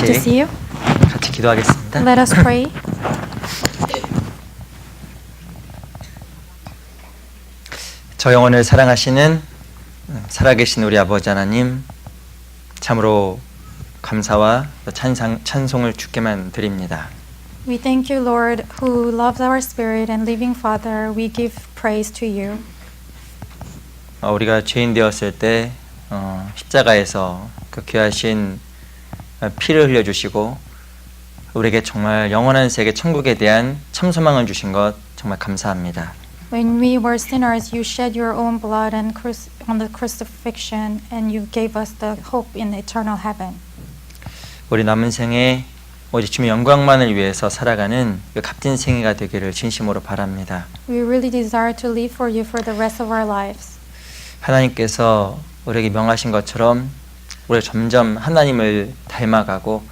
Good to see you. 같이 기도하겠습니다. Let us pray. 저 영혼을 사랑하시는 살아계신 우리 아버지 하나님, 참으로 감사와 찬송을 주께만 드립니다. We thank you, Lord, who loves our spirit and living Father. We give praise to you. 우리가 죄인 되었을 때 십자가에서 그 귀하신 피를 흘려주시고 우리에게 정말 영원한 세계 천국에 대한 참 소망을 주신 것 정말 감사합니다. When we were sinners, you shed your own blood on the crucifixion, and you gave us the hope in eternal heaven. 우리 남은 생에 오직 주님의 영광만을 위해서 살아가는 그 값진 생애가 되기를 진심으로 바랍니다. We really desire to live for you for the rest of our lives. 하나님께서 우리에게 명하신 것처럼 우리가 점점 하나님을 닮아가고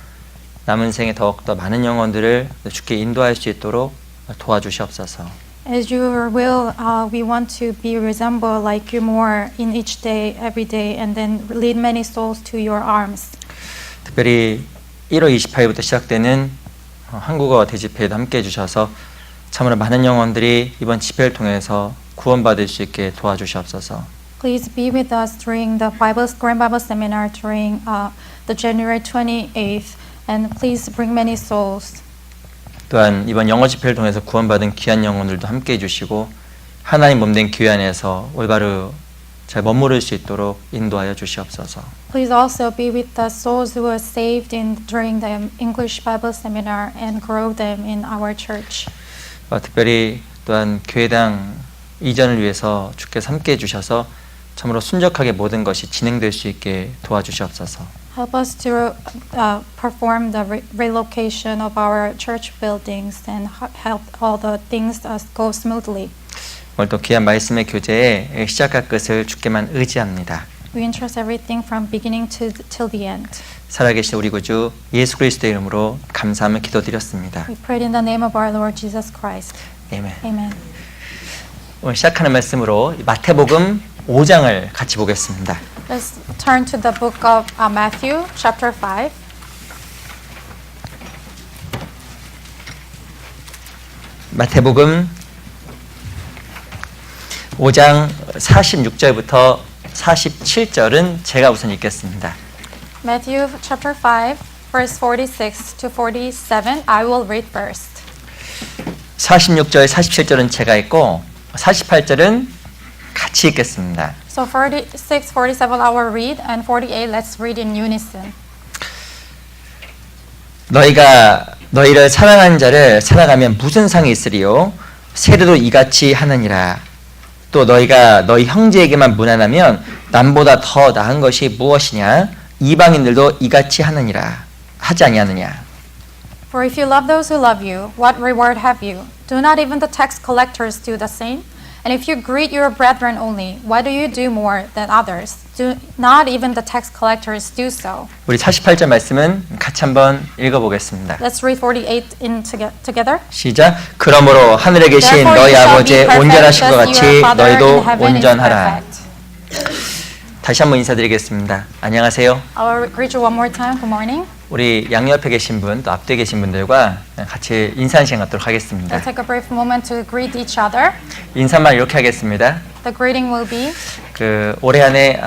남은 생에 더욱더 많은 영혼들을 주께 인도할 수 있도록 도와주시옵소서. As your will, we want to be resemble like you more in each day, every day, and then lead many souls to your arms. 특별히 1월 28일부터 시작되는 한국어 대집회에도 함께해 주셔서 참으로 많은 영혼들이 이번 집회를 통해서 구원받을 수 있게 도와주시옵소서. Please be with us during the Grand Bible Seminar during the January 28th, and please bring many souls. 또한 이번 영어 집회를 통해서 구원받은 귀한 영혼들도 함께해 주시고 하나님 몸된 교회 안에서 올바로 잘 머무를 수 있도록 인도하여 주시옵소서. Please also be with the souls who were saved during the English Bible Seminar and grow them in our church. 특별히 또한 교회당 이전을 위해서 주께서 함께해 주셔서 참으로 순적하게 모든 것이 진행될 수 있게 도와주시옵소서. Help us to perform the relocation of our church buildings and help all the things go smoothly. 오늘 또 귀한 말씀의 교제에 시작과 끝을 주께만 의지합니다. We entrust everything from beginning till the end. 살아계신 우리 구주 예수 그리스도의 이름으로 감사하며 기도드렸습니다. We pray in the name of our Lord Jesus Christ. 아멘. Amen. 오늘 시작하는 말씀으로 마태복음 5장을 같이 보겠습니다. Let's turn to the book of Matthew, chapter 5. 마태복음 5장 46절부터 47절은 제가 우선 읽겠습니다. Matthew chapter 5, verse 46 to 47. I will read first. 46절, 47절은 제가 읽고 48절은 같이 읽겠습니다. So 46, 47 I will read, and 48 let's read in unison. 너희가 너희를 사랑하는 자를 사랑하면 무슨 상이 있으리요? 세례도 이같이 하느니라. 또 너희가 너희 형제에게만 무난하면 남보다 더 나은 것이 무엇이냐? 이방인들도 이같이 하느니라. 하지 아니하느냐? For if you love those who love you, what reward have you? Do not even the tax collectors do the same? And if you greet your brethren only, why do you do more than others? Do not even the tax collectors do so? 우리 48절 말씀은 같이 한번 읽어보겠습니다. Let's read 48 together. 시작. 그러므로 하늘에 계신 Therefore 너희 you shall 아버지 be perfect 온전하신 것 as 같이 your Father in 너희도 heaven is 온전하라. perfect. 다시 한번 인사드리겠습니다. 안녕하세요. I will greet you one more time. Good morning. 우리 양옆에 계신 분, 또 앞뒤에 계신 분들과 같이 인사 시간 갖도록 하겠습니다. Let's take a brief moment to greet each other. 인사만 이렇게 하겠습니다. The greeting will be, 올해 안에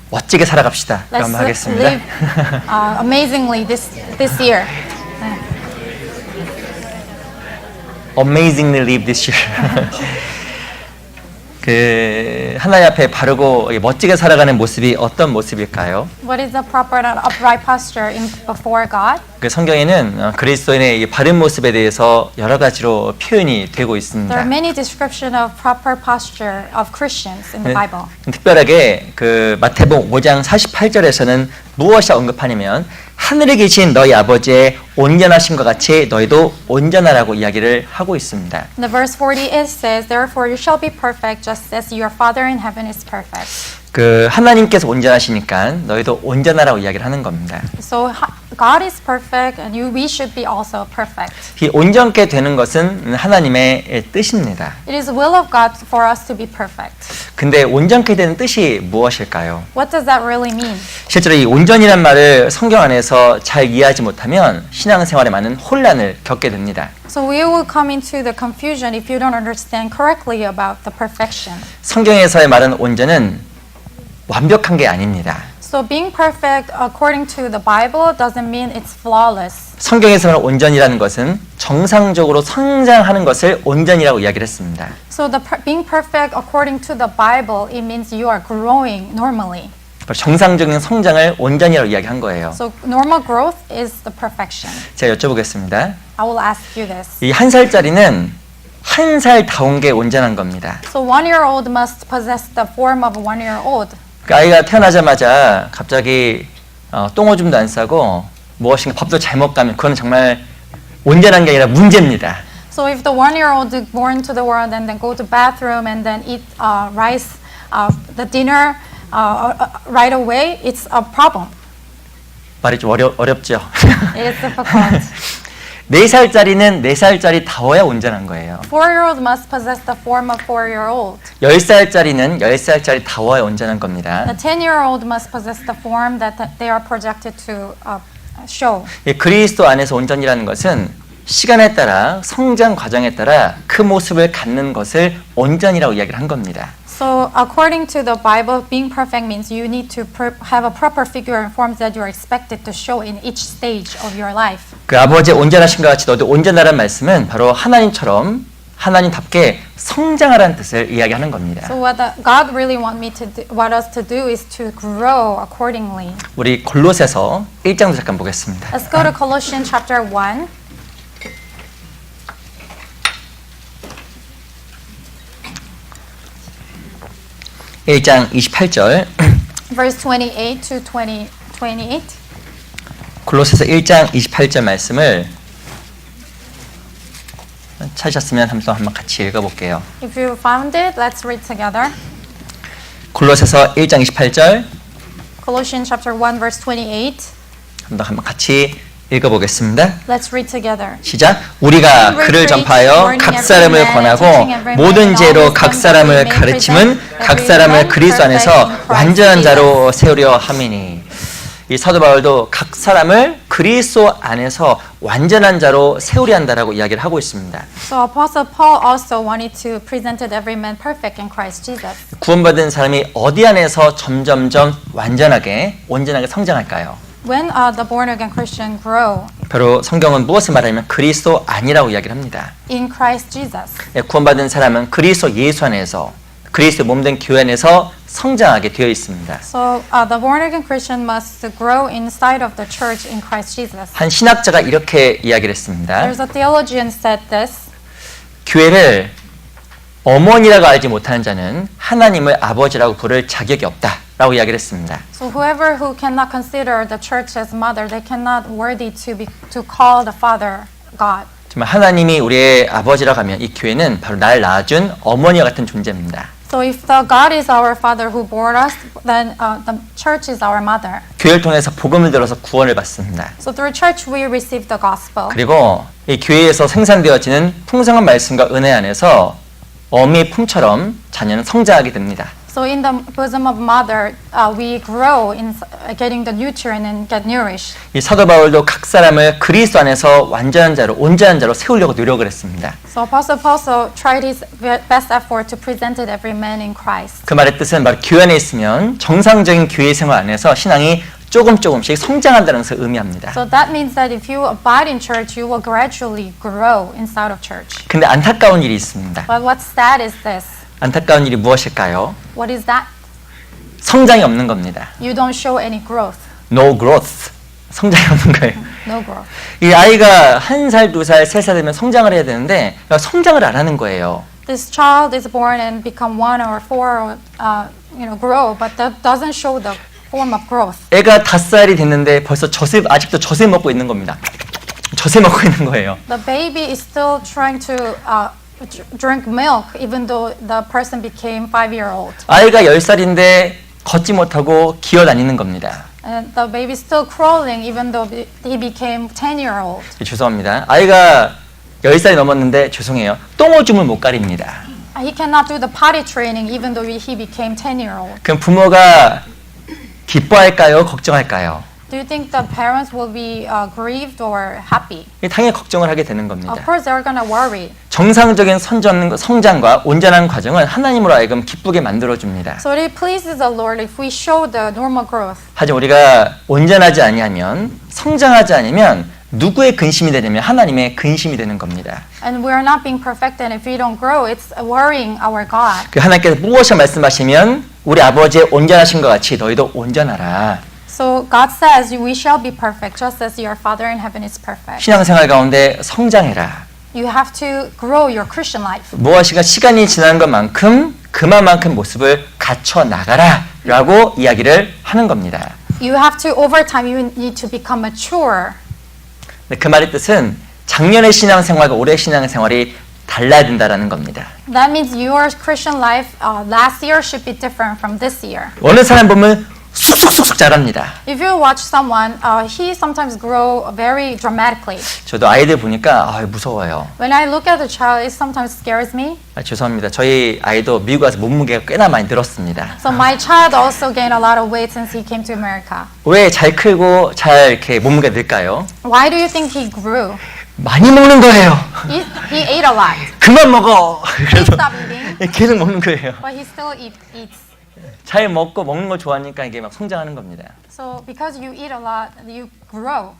멋지게 살아갑시다. let's 한번 하겠습니다. live amazingly this year. Amazingly live this year. 하나님 앞에 바르고 멋지게 살아가는 모습이 어떤 모습일까요? What is the proper and upright posture before God? 성경에는 그리스도인의 이 바른 모습에 대해서 여러 가지로 표현이 되고 있습니다. There are many descriptions of proper posture of Christians in the Bible. 특별하게 마태복음 5장 48절에서는 무엇이 언급하냐면 하늘에 계신 너희 아버지의 온전하신 것 같이 너희도 온전하라고 이야기를 하고 있습니다. In the verse 48 says, "Therefore you shall be perfect, just as your Father in heaven is perfect." 하나님께서 온전하시니까 너희도 온전하라고 이야기를 하는 겁니다. So God is perfect and we should be also perfect. 이 온전케 되는 것은 하나님의 뜻입니다. It is will of God for us to be perfect. 근데 온전케 되는 뜻이 무엇일까요? What does that really mean? 실제로 이 온전이란 말을 성경 안에서 잘 이해하지 못하면 신앙생활에 많은 혼란을 겪게 됩니다. So we will come into the confusion if you don't understand correctly about the perfection. 성경에서의 말은 온전은 완벽한 게 아닙니다. So being perfect according to the Bible doesn't mean it's flawless. 성경에서는 온전이라는 것은 정상적으로 성장하는 것을 온전이라고 이야기를 했습니다. So being perfect according to the Bible, it means you are growing normally. 정상적인 성장을 온전이라고 이야기한 거예요. So normal growth is the perfection. 제가 여쭤보겠습니다. I will ask you this. 이 1살짜리는 1살다운 게 온전한 겁니다. So 1-year-old must possess the form of a 1-year-old. 그 아이가 태어나자마자 갑자기 똥오줌도 안 싸고 무엇인가 밥도 잘 먹다면 그건 정말 온전한 게 아니라 문제입니다. So if the 1-year-old is born to the world and then go to bathroom and then eat rice, the dinner right away, it's a problem. 말이 좀 어렵죠? It is difficult. 4살짜리는 4살짜리 다워야 온전한 거예요. 4-year-old must possess the form of 4-year-old. 10살짜리는 10살짜리 다워야 온전한 겁니다. The 10-year-old must possess the form that they are projected to show. 그리스도 안에서 온전이라는 것은 시간에 따라 성장 과정에 따라 그 모습을 갖는 것을 온전이라고 이야기를 한 겁니다. So according to the Bible, being perfect means you need to have a proper figure and forms that you are expected to show in each stage of your life. 그 아버지의 온전하신 것 같이 너도 온전하라는 말씀은 바로 하나님처럼 하나님답게 성장하라는 뜻을 이야기하는 겁니다. So what God really want us to do is to grow accordingly. 우리 골로새서 1장도 잠깐 보겠습니다. Let's go to Colossians chapter 1. 일 장 28절 Verse 28 to 28. 골로새서 1장 28절 말씀을 찾으셨으면 한번 같이 읽어볼게요. If you found it, let's read together. 골로새서 1장 28절 Colossians chapter 1 verse 28. 한번 같이 읽어보겠습니다. Let's read together. 시작. 우리가 그를 전파하여 각 사람을 권하고 모든 죄로 각 사람을 가르침은 각 사람을 그리스도 안에서 완전한 자로 세우려 함이니. 이 사도 바울도 각 사람을 그리스도 안에서 완전한 자로 세우려 한다라고 이야기를 하고 있습니다. So Apostle Paul also wanted to present every man perfect in Christ Jesus. 구원받은 사람이 어디 안에서 점점점 완전하게 온전하게 성장할까요? When the born again Christian grow 바로 성경은 무엇을 말하냐면 그리스도 안이라고 이야기를 합니다. in Christ Jesus. 구원받은 사람은 그리스도 예수 안에서 그리스도 몸된 교회 안에서 성장하게 되어 있습니다. So the born again Christian must grow inside of the church in Christ Jesus. 한 신학자가 이렇게 이야기를 했습니다. There's a theologian said this. 교회를 어머니라고 알지 못하는 자는 하나님을 아버지라고 부를 자격이 없다라고 이야기를 했습니다. So whoever who cannot consider the church as mother, they cannot worthy to call the Father God. 정말 하나님이 우리의 아버지라고 하면 이 교회는 바로 날 낳아준 어머니와 같은 존재입니다. So if the God is our Father who bore us, then the church is our mother. 교회를 통해서 복음을 들어서 구원을 받습니다. So through church we receive the gospel. 그리고 이 교회에서 생산되어지는 풍성한 말씀과 은혜 안에서 어미의 품처럼 자녀는 성장하게 됩니다. So in the bosom of mother, we grow in getting the nutrient and get nourished. 이 사도 바울도 각 사람을 그리스도 안에서 완전한 자로 온전한 자로 세우려고 노력을 했습니다. So Apostle Paul also tried his best effort to present every man in Christ. 그 말의 뜻은 바로 교회 안에 있으면 정상적인 교회 생활 안에서 신앙이 조금씩 성장한다는 것을 의미합니다. So that means that if you abide in church, you will gradually grow inside of church. 근데 안타까운 일이 있습니다. But what's sad is this. 안타까운 일이 무엇일까요? What is that? 성장이 없는 겁니다. You don't show any growth. No growth. 성장이 없는 거예요. No growth. 이 아이가 1살, 2살, 3살 되면 성장을 해야 되는데 성장을 안 하는 거예요. This child is born and become 1 or 4 or grow, but that doesn't show the form of growth. 애가 5살이 됐는데 벌써 아직도 젖을 먹고 있는 겁니다. 젖을 먹고 있는 거예요. The baby is still trying to drink milk even though the person became 5-year-old. 아이가 10살인데 걷지 못하고 기어다니는 겁니다. And the baby is still crawling even though he became 10-year-old. 죄송합니다. 아이가 10살이 넘었는데 죄송해요. 똥오줌을 못 가립니다. He cannot do the potty training even though he became 10-year-old. 그럼 부모가 기뻐할까요? 걱정할까요? Do you think the parents will be grieved or happy? 당연히 걱정을 하게 되는 Of 겁니다. course, they're gonna worry. 정상적인 성장과 온전한 과정은 하나님으로 하여금 기쁘게 만들어줍니다. So it pleases the Lord if we show the normal growth. 하지만 우리가 온전하지 아니하면 성장하지 않으면 누구의 근심이 되냐면 하나님의 근심이 되는 겁니다. And we are not being perfect, and if we don't grow, it's worrying our God. 그 하나님께서 무엇을 말씀하시면 우리 아버지의 온전하신 것 같이 너희도 온전하라. So God says we shall be perfect, just as your Father in heaven is perfect. 신앙생활 가운데 성장해라. You have to grow your Christian life. 무엇이가 시간이 지나는 것만큼 그만큼 모습을 갖춰 나가라 라고 이야기를 하는 겁니다. You have to, over time, you need to become mature. 그 말의 뜻은 작년의 신앙생활과 올해 신앙생활이 달라야 된다라는 겁니다. That means your Christian life last year should be different from this year. 어느 사람 보면 쑥쑥쑥쑥 자랍니다. If you watch someone, he sometimes grow very dramatically. 저도 아이들 보니까 무서워요. When I look at the child, it sometimes scares me. 죄송합니다. 저희 아이도 미국 와서 몸무게가 꽤나 많이 늘었습니다. So my child also gained a lot of weight since he came to America. 왜 잘 크고 잘 이렇게 몸무게 늘까요? Why do you think he grew? 많이 먹는 거예요. He ate a lot. 그만 먹어. He 그래서 stopped eating, 계속 먹는 거예요. but he still eats. 잘 먹고 먹는 걸 좋아하니까 이게 막 성장하는 겁니다. So because you eat a lot, you grow.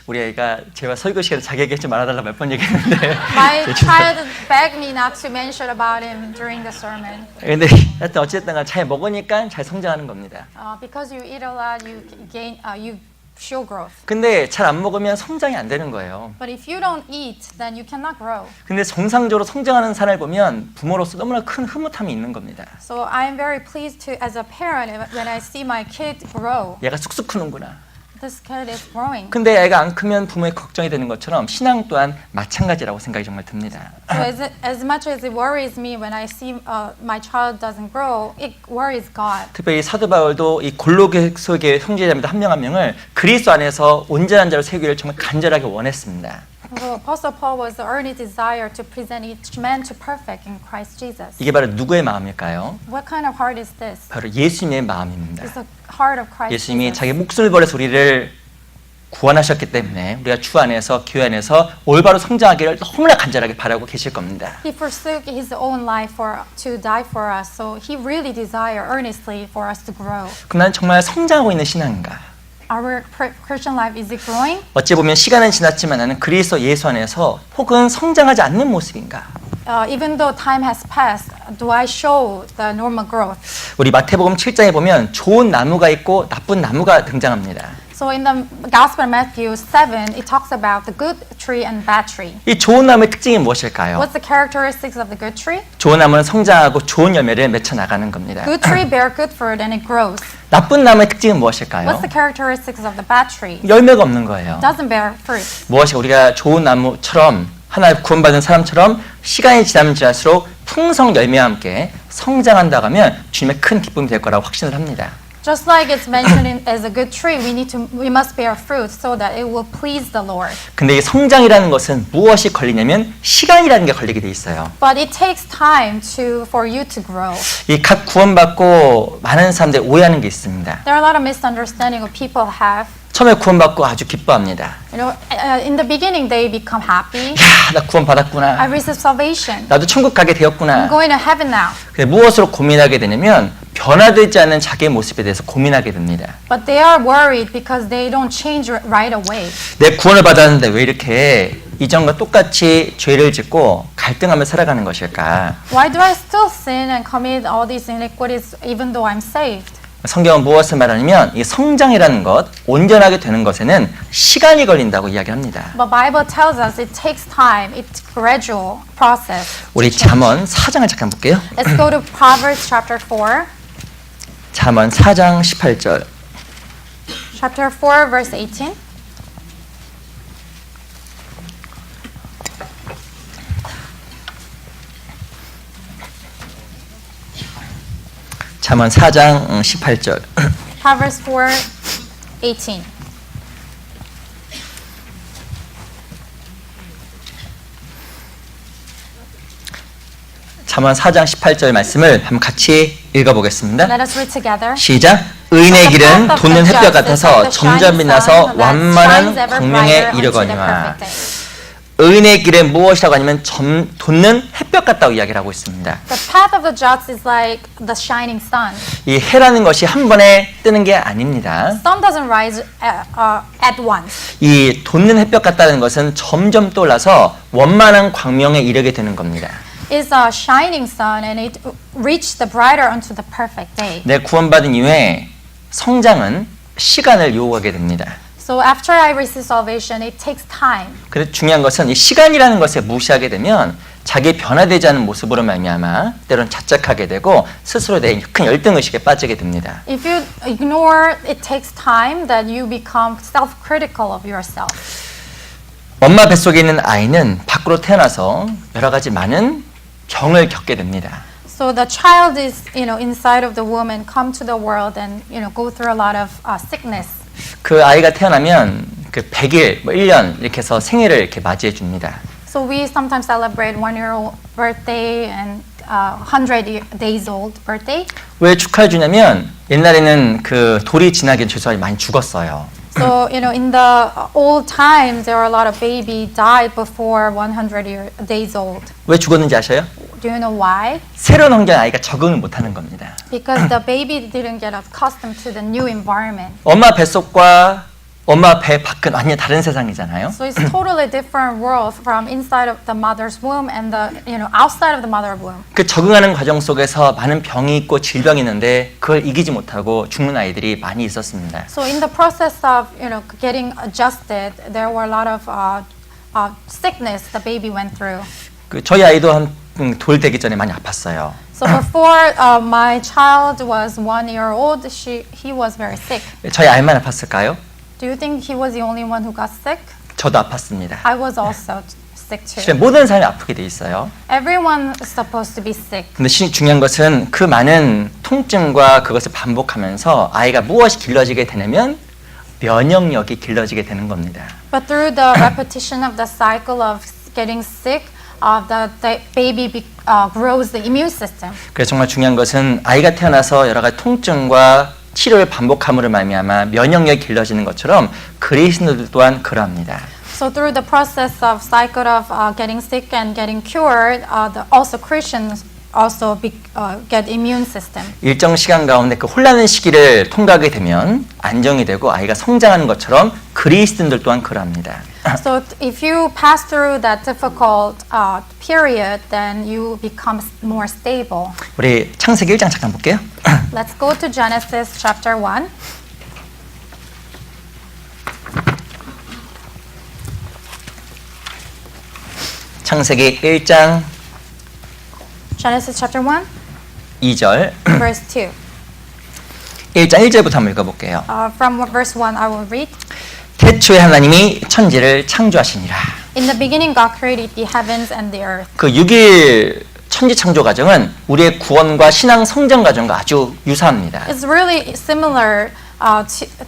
우리 아이가 제가 설교 시간에 자기에게 좀 말아달라 몇 번 얘기했는데 My child begged me not to mention about him during the sermon. 근데 하여튼 어쨌든 잘 먹으니까 잘 성장하는 겁니다. Because you eat a lot, you gain, you show growth. 근데 잘 안 먹으면 성장이 안 되는 거예요. But if you don't eat, then you cannot grow. 근데 정상적으로 성장하는 사람을 보면 부모로서 너무나 큰 흐뭇함이 있는 겁니다. So I am very pleased to, as a parent, when I see my kid grow. 얘가 쑥쑥 크는구나. This kid is growing. 근데 애가 안 크면 부모의 걱정이 되는 것처럼 신앙 또한 마찬가지라고 생각이 정말 듭니다. So as much as it worries me when I see my child doesn't grow, it worries God. 특별히 사도 바울도 이 골로새교의 형제자매들 한 명 한 명을 그리스도 안에서 온전한 자로 세우기를 정말 간절하게 원했습니다. So Apostle Paul was the earnest desire to present each man to perfect in Christ Jesus. 이게 바로 누구의 마음일까요? What kind of heart is this? 바로 예수님의 마음입니다. It's the heart of Christ 예수님이 Jesus. 자기 목숨을 버려서 우리를 구원하셨기 때문에 우리가 주 안에서 교회 안에서 올바로 성장하기를 너무나 간절하게 바라고 계실 겁니다. He forsook his own life to die for us, so he really desired earnestly for us to grow. 그럼 나는 정말 성장하고 있는 신앙인가? Our Christian life, is it growing? 어찌 보면 시간은 지났지만 나는 그리스도 예수 안에서 혹은 성장하지 않는 모습인가? Even though time has passed, do I show the normal growth? 우리 마태복음 7장에 보면 좋은 나무가 있고 나쁜 나무가 등장합니다. So in the Gospel of Matthew 7, it talks about the good tree and bad tree. 이 좋은 나무의 특징이 무엇일까요? What's the characteristics of the good tree? 좋은 나무는 성장하고 좋은 열매를 맺혀 나가는 겁니다. Good tree bear good fruit and it grows. 나쁜 나무의 특징은 무엇일까요? What's the characteristics of the bad tree? 열매가 없는 거예요. Doesn't bear fruit. 무엇이 우리가 좋은 나무처럼 하나님 구원받은 사람처럼 시간이 지나면 지날수록 풍성 열매와 함께 성장한다고 하면 주님의 큰 기쁨이 될 거라고 확신을 합니다. Just like it's mentioned as a good tree, we must bear fruit so that it will please the Lord. 근데 이 성장이라는 것은 무엇이 걸리냐면 시간이라는 게 걸리게 돼 있어요. But it takes time for you to grow. 이 각 구원받고 많은 사람들이 오해하는 게 있습니다. There are a lot of misunderstanding of people have. 처음에 구원받고 아주 기뻐합니다. You know, in the beginning they become happy. 야, 나 구원받았구나. I received salvation. 나도 천국 가게 I'm 되었구나. going to heaven now. 근데 무엇으로 고민하게 되냐면 변화되지 않는 자기의 모습에 대해서 고민하게 됩니다. But they are worried because they don't change right away. 내 구원을 받았는데 왜 이렇게 이전과 똑같이 죄를 짓고 갈등하며 살아가는 것일까? Why do I still sin and commit all these iniquities even though I'm saved? 성경은 무엇을 말하냐면 이 성장이라는 것, 온전하게 되는 것에는 시간이 걸린다고 이야기합니다. But Bible tells us it takes time. It's gradual process. 우리 잠언 4장을 잠깐 볼게요. Let's go to Proverbs chapter 4. 잠언 4장 18절. Chapter 4 verse 18. 잠언 4장 18절. Proverbs 4:18. 잠언 4장 18절 말씀을 한번 같이 읽어보겠습니다. Let us read together. 시작. 의인의 길은 돋는 햇볕 같아서 점점 빛나서 완만한 광명에 이르거니와. 의인의 길은 무엇이라고 하냐면 돋는 햇볕 같다고 이야기를 하고 있습니다. The path of the just is like the shining sun. 이 해라는 것이 한 번에 뜨는 게 아닙니다. Sun doesn't rise at once. 이 돋는 햇볕 같다는 것은 점점 떠올라서 원만한 광명에 이르게 되는 겁니다. It's a shining sun and it reached the brighter unto the perfect day. 내 구원받은 이후에 성장은 시간을 요구하게 됩니다. So after I receive salvation, it takes time. 그래서 중요한 것은 이 시간이라는 것에 무시하게 되면 자기 변화되지 않은 모습으로 말미암아 때로는 자책하게 되고 스스로에 대해 큰 열등의식에 빠지게 됩니다. If you ignore it takes time, then you become self-critical of yourself. 엄마 뱃속에 있는 아이는 밖으로 태어나서 여러 가지 많은 병을 겪게 됩니다. So the child is, inside of the womb and come to the world and, go through a lot of sickness. 그 아이가 태어나면 그 100일, 1년 이렇게 해서 생일을 이렇게 맞이해 줍니다. So we sometimes celebrate 1-year-old birthday and 100 days old birthday. 왜 축하해 주냐면 옛날에는 그 돌이 지나기 전에 많이 죽었어요. So, in the old times, there were a lot of baby died before 100 days old. 왜 죽었는지 아셔요? Do you know why? 새로운 환경에 아이가 적응을 못하는 겁니다. Because the baby didn't get accustomed to the new environment. 엄마 뱃속과 엄마 배 밖은 완전 다른 세상이잖아요. So it's totally different world from inside of the mother's womb and the outside of the mother's womb. 그 적응하는 과정 속에서 많은 병이 있고 질병이 있는데 그걸 이기지 못하고 죽는 아이들이 많이 있었습니다. So in the process of getting adjusted, there were a lot of sickness the baby went through. 그 저희 아이도 한 돌 되기 전에 많이 아팠어요. So before my child was 1 year old, he was very sick. 저희 아이만 아팠을까요? Do you think he was the only one who got sick? 저도 아팠습니다. I was also sick too. 실제 모든 사람이 아프게 돼 있어요. Everyone is supposed to be sick. 근데 중요한 것은 그 많은 통증과 그것을 반복하면서 아이가 무엇이 길러지게 되냐면 면역력이 길러지게 되는 겁니다. But through the repetition of the cycle of getting sick, the baby grows the immune system. 그래서 정말 중요한 것은 아이가 태어나서 여러 가지 통증과 치료를 반복함으로 말미암아 면역력이 길러지는 것처럼 그리스도인들 또한 그러합니다. So through the process of cycle of getting sick and getting cured, also Christians also get immune system. 일정 시간 가운데 그 혼란의 시기를 통과하게 되면 안정이 되고 아이가 성장하는 것처럼 그리스도인들 또한 그러합니다. So if you pass through that difficult period, then you become more stable. 우리 창세기 1장 잠깐 볼게요. Let's go to Genesis chapter 1. 창세기 1장 Genesis chapter 1, 2절 verse 2. 1장 1절부터 한번 읽어볼게요. From verse 1, I will read. 태초에 하나님이 천지를 창조하시니라. In the beginning, God created the heavens and the earth. 그 6일 천지 창조 과정은 우리의 구원과 신앙 성장 과정과 아주 유사합니다. It's really similar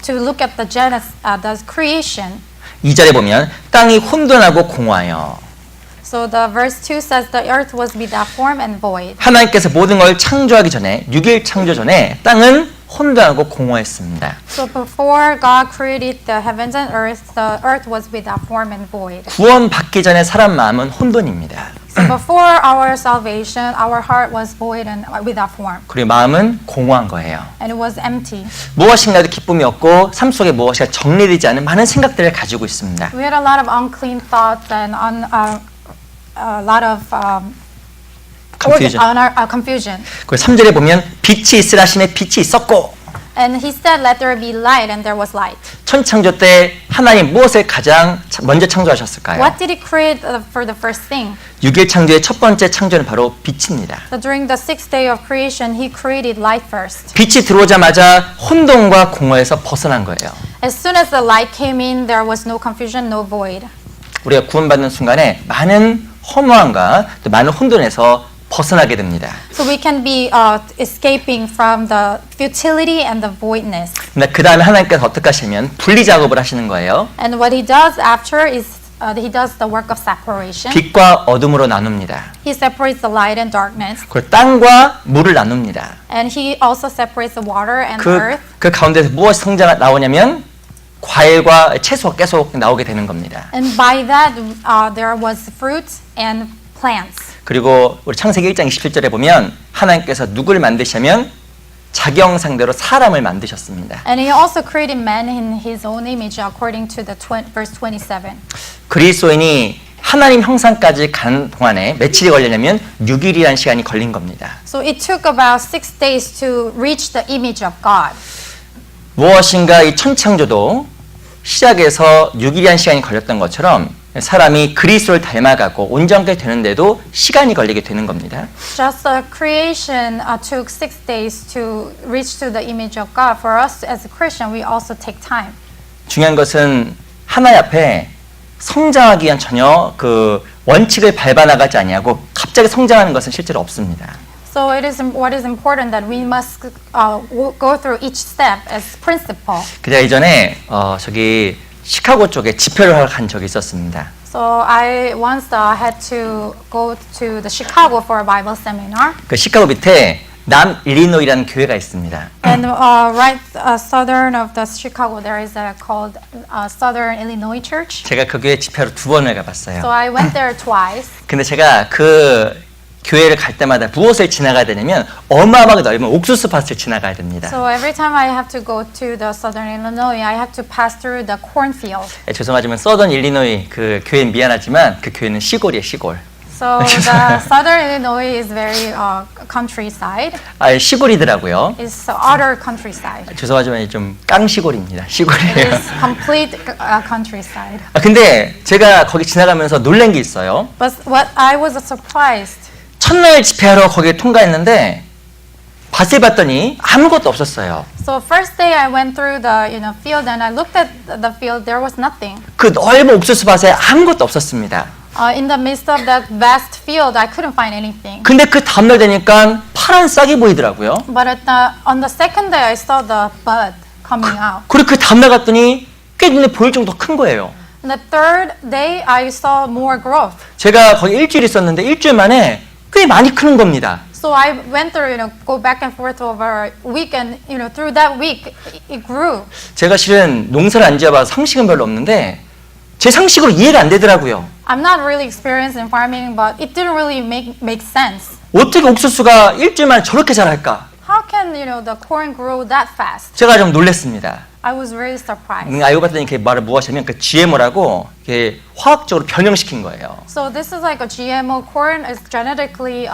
to look at the creation. 2절에 보면 땅이 혼돈하고 공허하여 So the verse 2 says the earth was without form and void. 하나님께서 모든 걸 창조하기 전에 6일 창조 전에 땅은 혼돈하고 공허했습니다. So before God created the heavens and the earth was without form and void. 구원 받기 전에 사람 마음은 혼돈입니다. So before our salvation, our heart was void and without form. 그리고 마음은 공허한 거예요. And it was empty. 무엇인가도 기쁨이 없고 삶 속에 무엇이 정리되지 않은 많은 생각들을 가지고 있습니다. We had a lot of unclean thoughts and a lot of confusion. 그리고 3절에 보면 빛이 있으라 하시매 빛이 있었고 And he said, "Let there be light," and there was light. 천지창조 때 하나님 무엇을 가장 먼저 창조하셨을까요? What did he create for the first thing? 6일 창조의 첫 번째 창조는 바로 빛입니다. So during the sixth day of creation, he created light first. 빛이 들어오자마자 혼돈과 공허에서 벗어난 거예요. As soon as the light came in, there was no confusion, no void. 우리가 구원받는 순간에 많은 허무함과 또 많은 혼돈에서 벗어나게 됩니다. So we can be escaping from the futility and the voidness. 근데 그 다음에 하나님께서 어떻게 하시면 분리 작업을 하시는 거예요. And what he does after is he does the work of separation. 빛과 어둠으로 나눕니다. He separates the light and darkness. 그리고 땅과 물을 나눕니다. And he also separates the water and earth. 그 가운데서 무엇이 성장 나오냐면 과일과 채소가 계속 나오게 되는 겁니다. And by that there was fruit and plants. 그리고 우리 창세기 1장 27절에 보면 하나님께서 누구를 만드시냐면 자기 형상대로 사람을 만드셨습니다. And he also created man in his own image according to the verse 27. 그리스도인이 하나님 형상까지 가는 동안에 며칠이 걸리냐면 6일이라는 시간이 걸린 겁니다. So it took about 6 days to reach the image of God. 무엇인가 이 천창조도 시작에서 6일이라는 시간이 걸렸던 것처럼 사람이 그리스도를 닮아가고 온전하게 되는데도 시간이 걸리게 되는 겁니다. Just the creation took 6 days to reach to the image of God. For us as a Christian, we also take time. 중요한 것은 하나님 앞에 성장하기 위한 전혀 그 원칙을 밟아 나가지 아니하고 갑자기 성장하는 것은 실제로 없습니다. So it is what is important that we must go through each step as principle. 그냥 이전에 저기 시카고 쪽에 집회를 하러 간 적이 있었습니다. So I once had to go to the Chicago for a Bible seminar. 그 시카고 밑에 남 일리노이라는 교회가 있습니다. And right southern of the Chicago, there is called Southern Illinois Church. 제가 그 교회 집회로 2번을 가봤어요. So I went there twice. 근데 제가 그 교회를 갈 때마다 무엇을 지나가야 되냐면 어마어마하게 넓은 옥수수 밭을 지나가야 됩니다. So every time I have to go to the Southern Illinois, I have to pass through the cornfield. 죄송하지만 서던 일리노이 그 교회는 미안하지만 그 교회는 시골이에요, 시골. So the Southern Illinois is very countryside. 아, 시골이더라고요. It's utter countryside. 죄송하지만 좀 깡시골입니다. It 시골이에요. is complete countryside. 근데 제가 거기 지나가면서 놀란 게 있어요. But what I was surprised. 첫날 집회하러 거기 통과했는데 밭을 봤더니 아무것도 없었어요. So first day I went through the field and I looked at the field. There was nothing. 그 넓은 옥수수 밭에 아무것도 없었습니다. In the midst of that vast field, I couldn't find anything. 근데 그 다음날 되니까 파란 싹이 보이더라고요. But on the second day, I saw the bud coming out. 그리고 그 다음날 갔더니 꽤 눈에 보일 정도 큰 거예요. And the third day, I saw more growth. 제가 거기 일주일 있었는데 일주일 만에 꽤 많이 크는 겁니다. So I went through, go back and forth over a week, and through that week, it grew. 제가 실은 농사를 안 지어봐서 상식은 별로 없는데 제 상식으로 이해가 안 되더라고요. I'm not really experienced in farming, but it didn't really make sense. 어떻게 옥수수가 일주일 만에 저렇게 자랄까? How can the corn grow that fast? 제가 좀 놀랐습니다. I was very surprised. 알고 봤더니 그 말을 무엇이냐면 그 GMO라고 이렇게 화학적으로 변형시킨 거예요. So this is like a GMO corn is genetically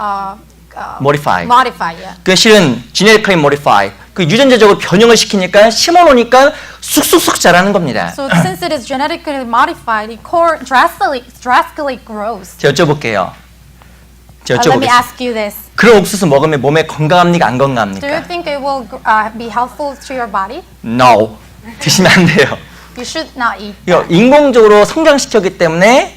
Modified. Yeah. 그 실은 genetically modified. 그 유전자적으로 변형을 시키니까 심어놓으니까 쑥쑥쑥 자라는 겁니다. So since it is genetically modified, the corn drastically grows. 제가 여쭤볼게요. Let me ask you this. 그런 옥수수 먹으면 몸에 건강합니까? 안 Do you 건강합니까? think it will be helpful to your body? No. 드시면 안 돼요. You should not eat. 이거 인공적으로 성장시켰기 때문에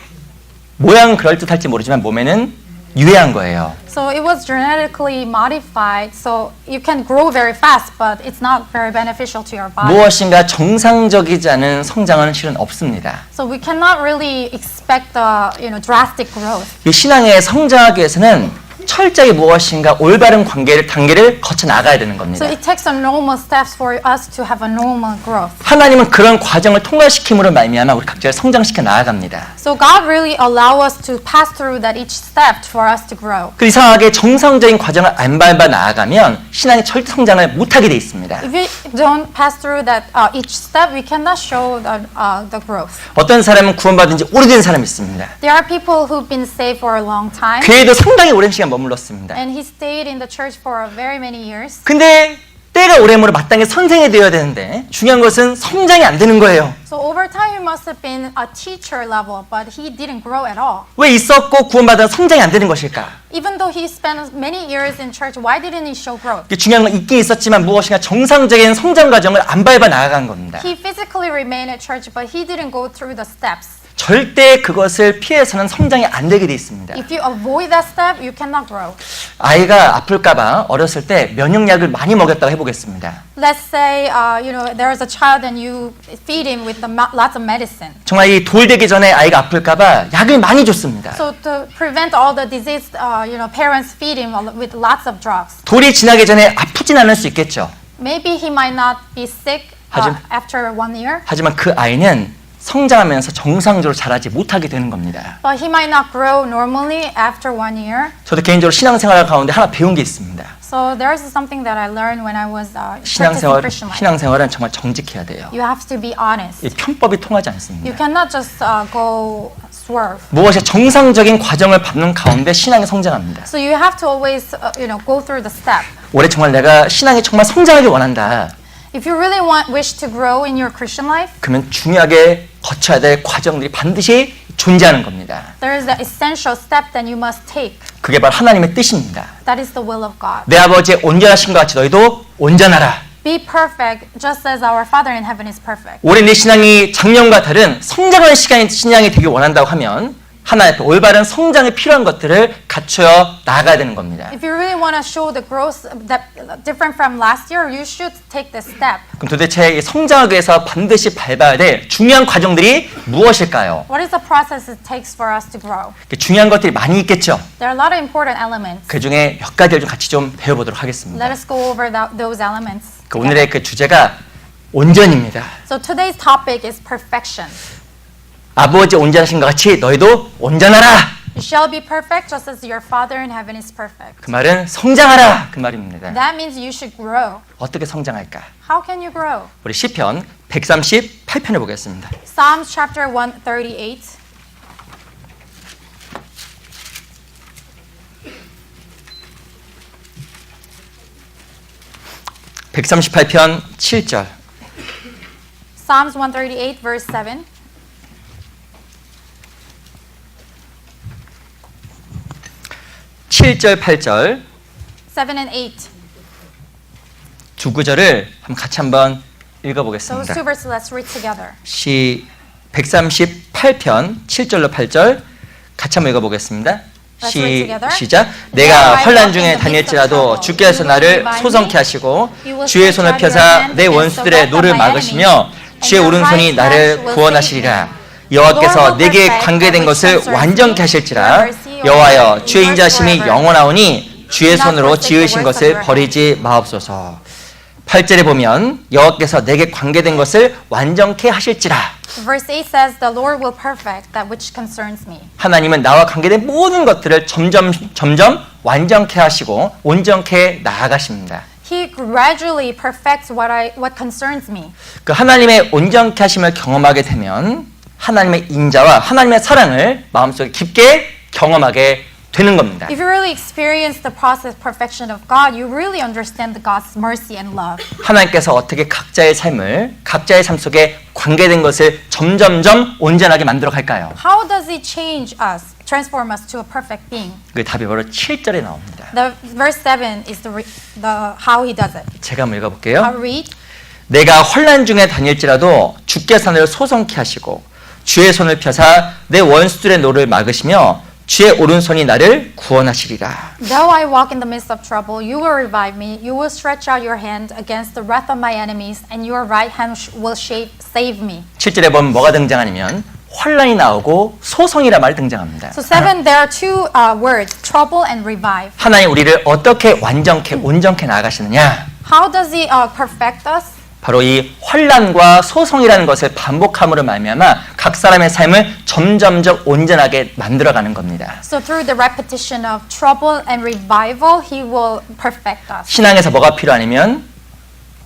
모양은 그럴듯할지 모르지만 몸에는 유해한 거예요. So it was genetically modified, so you can grow very fast, but it's not very beneficial to your body. 무엇인가 정상적이지 않은 성장은 실은 없습니다. So we cannot really expect drastic growth. 이 신앙의 성장하기 위해서는 철저히 무엇인가 올바른 단계를 거쳐 나가야 되는 겁니다. So it takes some normal steps for us to have a normal growth. 하나님은 그런 과정을 통과시킴으로 말미암아 우리 각자를 성장시켜 나아갑니다. So God really allow us to pass through that each step for us to grow. 그 이상하게 정상적인 과정을 안 밟아 나아가면 신앙의 절대 성장을 못하게 돼 있습니다. If we don't pass through that each step, we cannot show the growth. 어떤 사람은 구원받은 지 오래된 사람이 있습니다. There are people who've been saved for a long time, 교회도 상당히 오랜 시간 머물렀습니다. and he stayed in the church for very many years. 근데 때가 오래므로 마땅히 선생이 되어야 되는데 중요한 것은 성장이 안 되는 거예요. So over time, he must have been a teacher level, but he didn't grow at all. 왜 있었고 구원받아 성장이 안 되는 것일까? Even though he spent many years in church, why didn't he show growth? 이게 중요한 건 있긴 있었지만 무엇인가 정상적인 성장 과정을 안 밟아 나아간 겁니다. He physically remained at church, but he didn't go through the steps. 절대 그것을 피해서는 성장이 안 되게 돼 있습니다. If you avoid that step, you cannot grow. 아이가 아플까봐 어렸을 때 면역약을 많이 먹였다고 해보겠습니다. Let's say, there's a child and you feed him with lots of medicine. 정말 이 돌 되기 전에 아이가 아플까봐 약을 많이 줬습니다. So to prevent all the disease, parents feed him with lots of drugs. 돌이 지나기 전에 아프진 않을 수 있겠죠. Maybe he might not be sick after 1 year, 하지만 그 아이는 성장하면서 정상적으로 자라지 못하게 되는 겁니다. but he might not grow normally after 1 year. 저도 개인적으로 신앙생활 가운데 하나 배운 게 있습니다. So there's something that I learned when I was practicing Christian life. 신앙생활은 정말 정직해야 돼요. You have to be honest. 이 편법이 통하지 You 않습니다. cannot just go swerve. 무엇이 정상적인 과정을 밟는 가운데 신앙이 성장합니다. So you have to always, go through the step. 올해 정말 내가 신앙이 정말 성장하길 원한다. If you really wish to grow in your Christian life, 그러면 중요하게 거쳐야 될 과정들이 반드시 존재하는 겁니다. there is the essential step that you must take. 그게 바로 하나님의 뜻입니다. That is the will of God. 내 아버지의 온전하신 것 같이 너희도 온전하라. Be perfect, just as our Father in heaven is perfect. 올해 내 신앙이 작년과 다른 성장하는 신앙이 되길 원한다고 하면 하나의 올바른 성장에 필요한 것들을 갖춰 나가야 되는 겁니다. If you really want to show the growth that different from last year, you should take this step. 그럼 도대체 이 성장하기 위해서 반드시 밟아야 될 중요한 과정들이 무엇일까요? What is the process it takes for us to grow? 중요한 것들이 많이 있겠죠. There are a lot of important elements. 그 중에 몇 가지를 좀 같이 좀 배워보도록 하겠습니다. Let us go over those elements. 오늘의 그 주제가 온전입니다. So today's topic is perfection. 아버지 온전하신 것 같이 너희도 온전하라. You shall be perfect just as your Father in heaven is perfect. 그 말은 성장하라 그 말입니다. That means you should grow. 어떻게 성장할까? How can you grow? 우리 시편 138편을 보겠습니다. Psalms chapter 138. (138편) 7절. Psalms 138 verse 7. (7절) (8절) 7 and 8. 두 구절을 같이 한번 Those 읽어보겠습니다. two verses let's read together. 138편 7절로 8절 같이 한번 읽어보겠습니다. Let's read together. 시작. 내가 환난 중에 다닐지라도 주께서 나를 소성케 하시고 주의 손을 펴사 내 원수들의 노를 막으시며 주의 오른손이 나를 구원하시리라. 여호와께서 내게 관계된 것을 완전케 하실지라. 여호와여 주의 인자심이 영원하오니 주의 손으로 지으신 것을 버리지 마옵소서. 8절에 보면 여호와께서 내게 관계된 것을 완전케 하실지라. Verse 8 says, The Lord will perfect that which concerns me. 하나님은 나와 관계된 모든 것들을 점점 완전케 하시고 온전케 나아가십니다. He gradually perfects what concerns me. 그 하나님의 온전케 하심을 경험하게 되면 하나님의 인자와 하나님의 사랑을 마음속에 깊게 경험하게 되는 겁니다. If you really experience the process of perfection of God, you really understand God's mercy and love. 하나님께서 어떻게 각자의 삶을 각자의 삶 속에 관계된 것을 점점점 온전하게 만들어 갈까요? How does He change us, transform us to a perfect being? 그 답이 바로 7절에 나옵니다. The verse 7 is the how He does it. 제가 한번 읽어볼게요. I'll read. 내가 환난 중에 다닐지라도 주께서 나를 소성케 하시고 주의 손을 펴사 내 원수들의 노를 막으시며 주의 오른손이 나를 구원하시리라. Though I walk in the midst of trouble, you will revive me. You will stretch out your hand against the wrath of my enemies, and your right hand will save me. 7절에 보면 뭐가 등장하냐면 환난이 나오고 소성이라 말이 등장합니다. So 7, there are two words, trouble and revive. 하나님 우리를 어떻게 완전케 온전케 나아가시느냐? How does He perfect us? 바로 이 환난과 소성이라는 것을 반복함으로 말미암아 각 사람의 삶을 점점점 온전하게 만들어가는 겁니다. So through the repetition of trouble and revival, He will perfect us. 신앙에서 뭐가 필요하냐면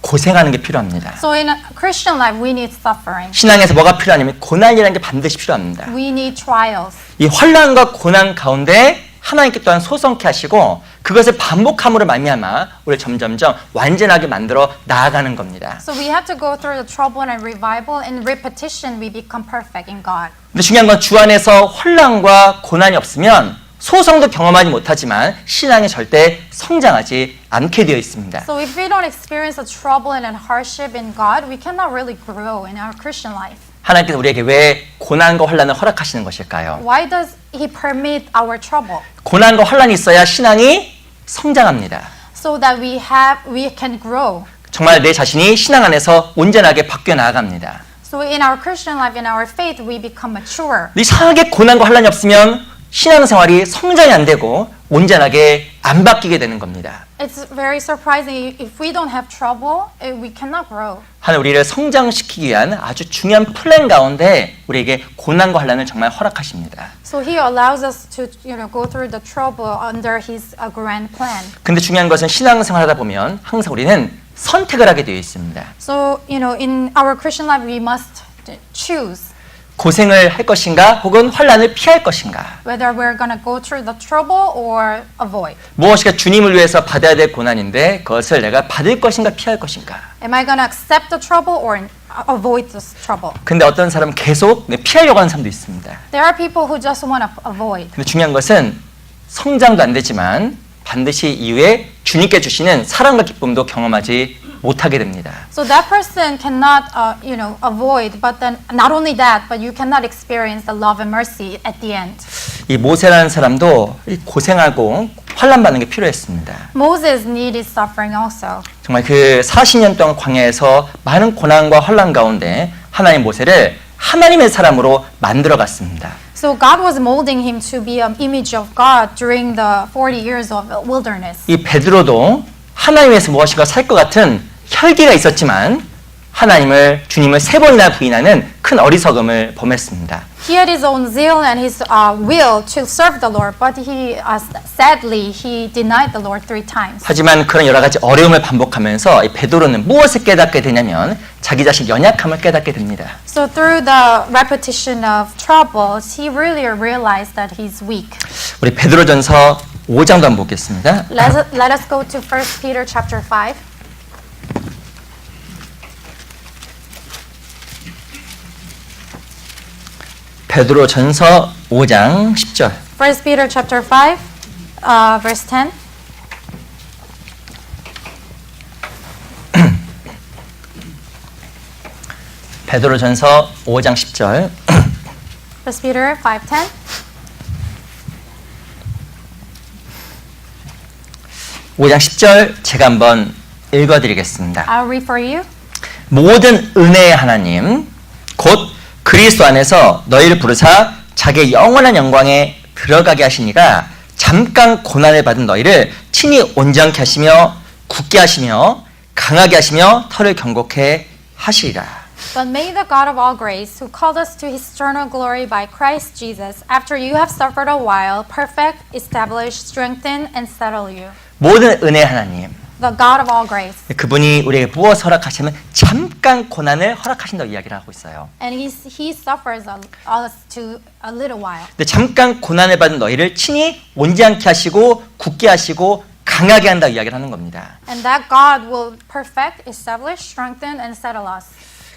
고생하는 게 필요합니다. So in a Christian life, we need suffering. 신앙에서 뭐가 필요하냐면 고난이라는 게 반드시 필요합니다. We need trials. 이 환난과 고난 가운데 하나님께 또한 소성케 하시고 그것을 반복함으로 말미암아 우리를 점점점 완전하게 만들어 나아가는 겁니다. So we have to go through the trouble and revival. In repetition, we become perfect in God. 근데 중요한 건 주 안에서 환난과 고난이 없으면 소성도 경험하지 못하지만 신앙이 절대 성장하지 않게 되어 있습니다. So if we don't experience the trouble and hardship in God, we cannot really grow in our Christian life. 하나님께서 우리에게 왜 고난과 환난을 허락하시는 것일까요? Why does He permit our trouble? 고난과 환난이 있어야 신앙이 성장합니다. So that we can grow. 정말 내 자신이 신앙 안에서 온전하게 바뀌어 나아갑니다. So in our Christian life, in our faith, we become mature. 이상하게 고난과 환난이 없으면 신앙생활이 성장이 안 되고 온전하게 안 바뀌게 되는 겁니다. It's very surprising. If we don't have trouble, we cannot grow. 하나님 우리를 성장시키기 위한 아주 중요한 플랜 가운데 우리에게 고난과 환난을 정말 허락하십니다. So He allows us to, go through the trouble under His grand plan. 근데 중요한 것은 신앙생활하다 보면 항상 우리는 선택을 하게 되어 있습니다. So, in our Christian life, we must choose 고생을 할 것인가 혹은 환난을 피할 것인가. whether we're going to go through the trouble or avoid. 무엇인가 주님을 위해서 받아야 될 고난인데 그것을 내가 받을 것인가 피할 것인가. Am I going to accept the trouble or avoid this trouble? 근데 어떤 사람은 계속 피하려고 하는 사람도 있습니다. There are people who just want to avoid. 근데 중요한 것은 성장도 안 되지만 반드시 이후에 주님께 주시는 사랑과 기쁨도 경험하지 못하게 됩니다. So that person cannot, avoid, but then not only that, but you cannot experience the love and mercy at the end. 이 모세라는 사람도 고생하고 환난 받는 게 필요했습니다. Moses needed suffering also. 정말 그 40년 동안 광야에서 많은 고난과 환난 가운데 하나님 모세를 하나님의 사람으로 만들어 갔습니다. So God was molding him to be an image of God during the 40 years of wilderness. 이 베드로도 하나님에서 무엇인가 살 것 같은 혈기가 있었지만 하나님을 주님을 3번이나 부인하는 큰 어리석음을 범했습니다. He had his own zeal and his will to serve the Lord, but sadly he denied the Lord 3 times. 하지만 그런 여러 가지 어려움을 반복하면서 이 베드로는 무엇을 깨닫게 되냐면 자기 자신 연약함을 깨닫게 됩니다. So through the repetition of troubles, he really realized that he's weak. 우리 베드로전서 5장도 한번 보겠습니다. Let us go to 1 Peter chapter 5. 베드로전서 5장 10절. 1 Peter chapter 5, verse 10. 베드로전서 5장 10절. 1 Peter 5:10. 오 장 10절 제가 한번 읽어드리겠습니다. I'll read for you. 모든 은혜의 하나님 곧 그리스도 안에서 너희를 부르사 자기의 영원한 영광에 들어가게 하시니가 잠깐 고난을 받은 너희를 친히 온전케 하시며 굳게 하시며 강하게 하시며 터를 경고케 하시리라. But may the God of all grace, who called us to his eternal glory by Christ Jesus, after you have suffered a while, perfect, establish, strengthen, and settle you. 모든 은혜 하나님 The God of all grace. 그분이 우리에게 무엇을 허락하시면 잠깐 고난을 허락하신다고 이야기를 하고 있어요. And he suffers us to a little while. 근데 잠깐 고난을 받은 너희를 친히 온전케 하시고 굳게 하시고 강하게 한다고 이야기를 하는 겁니다. And that God will perfect, establish, strengthen, and settle us.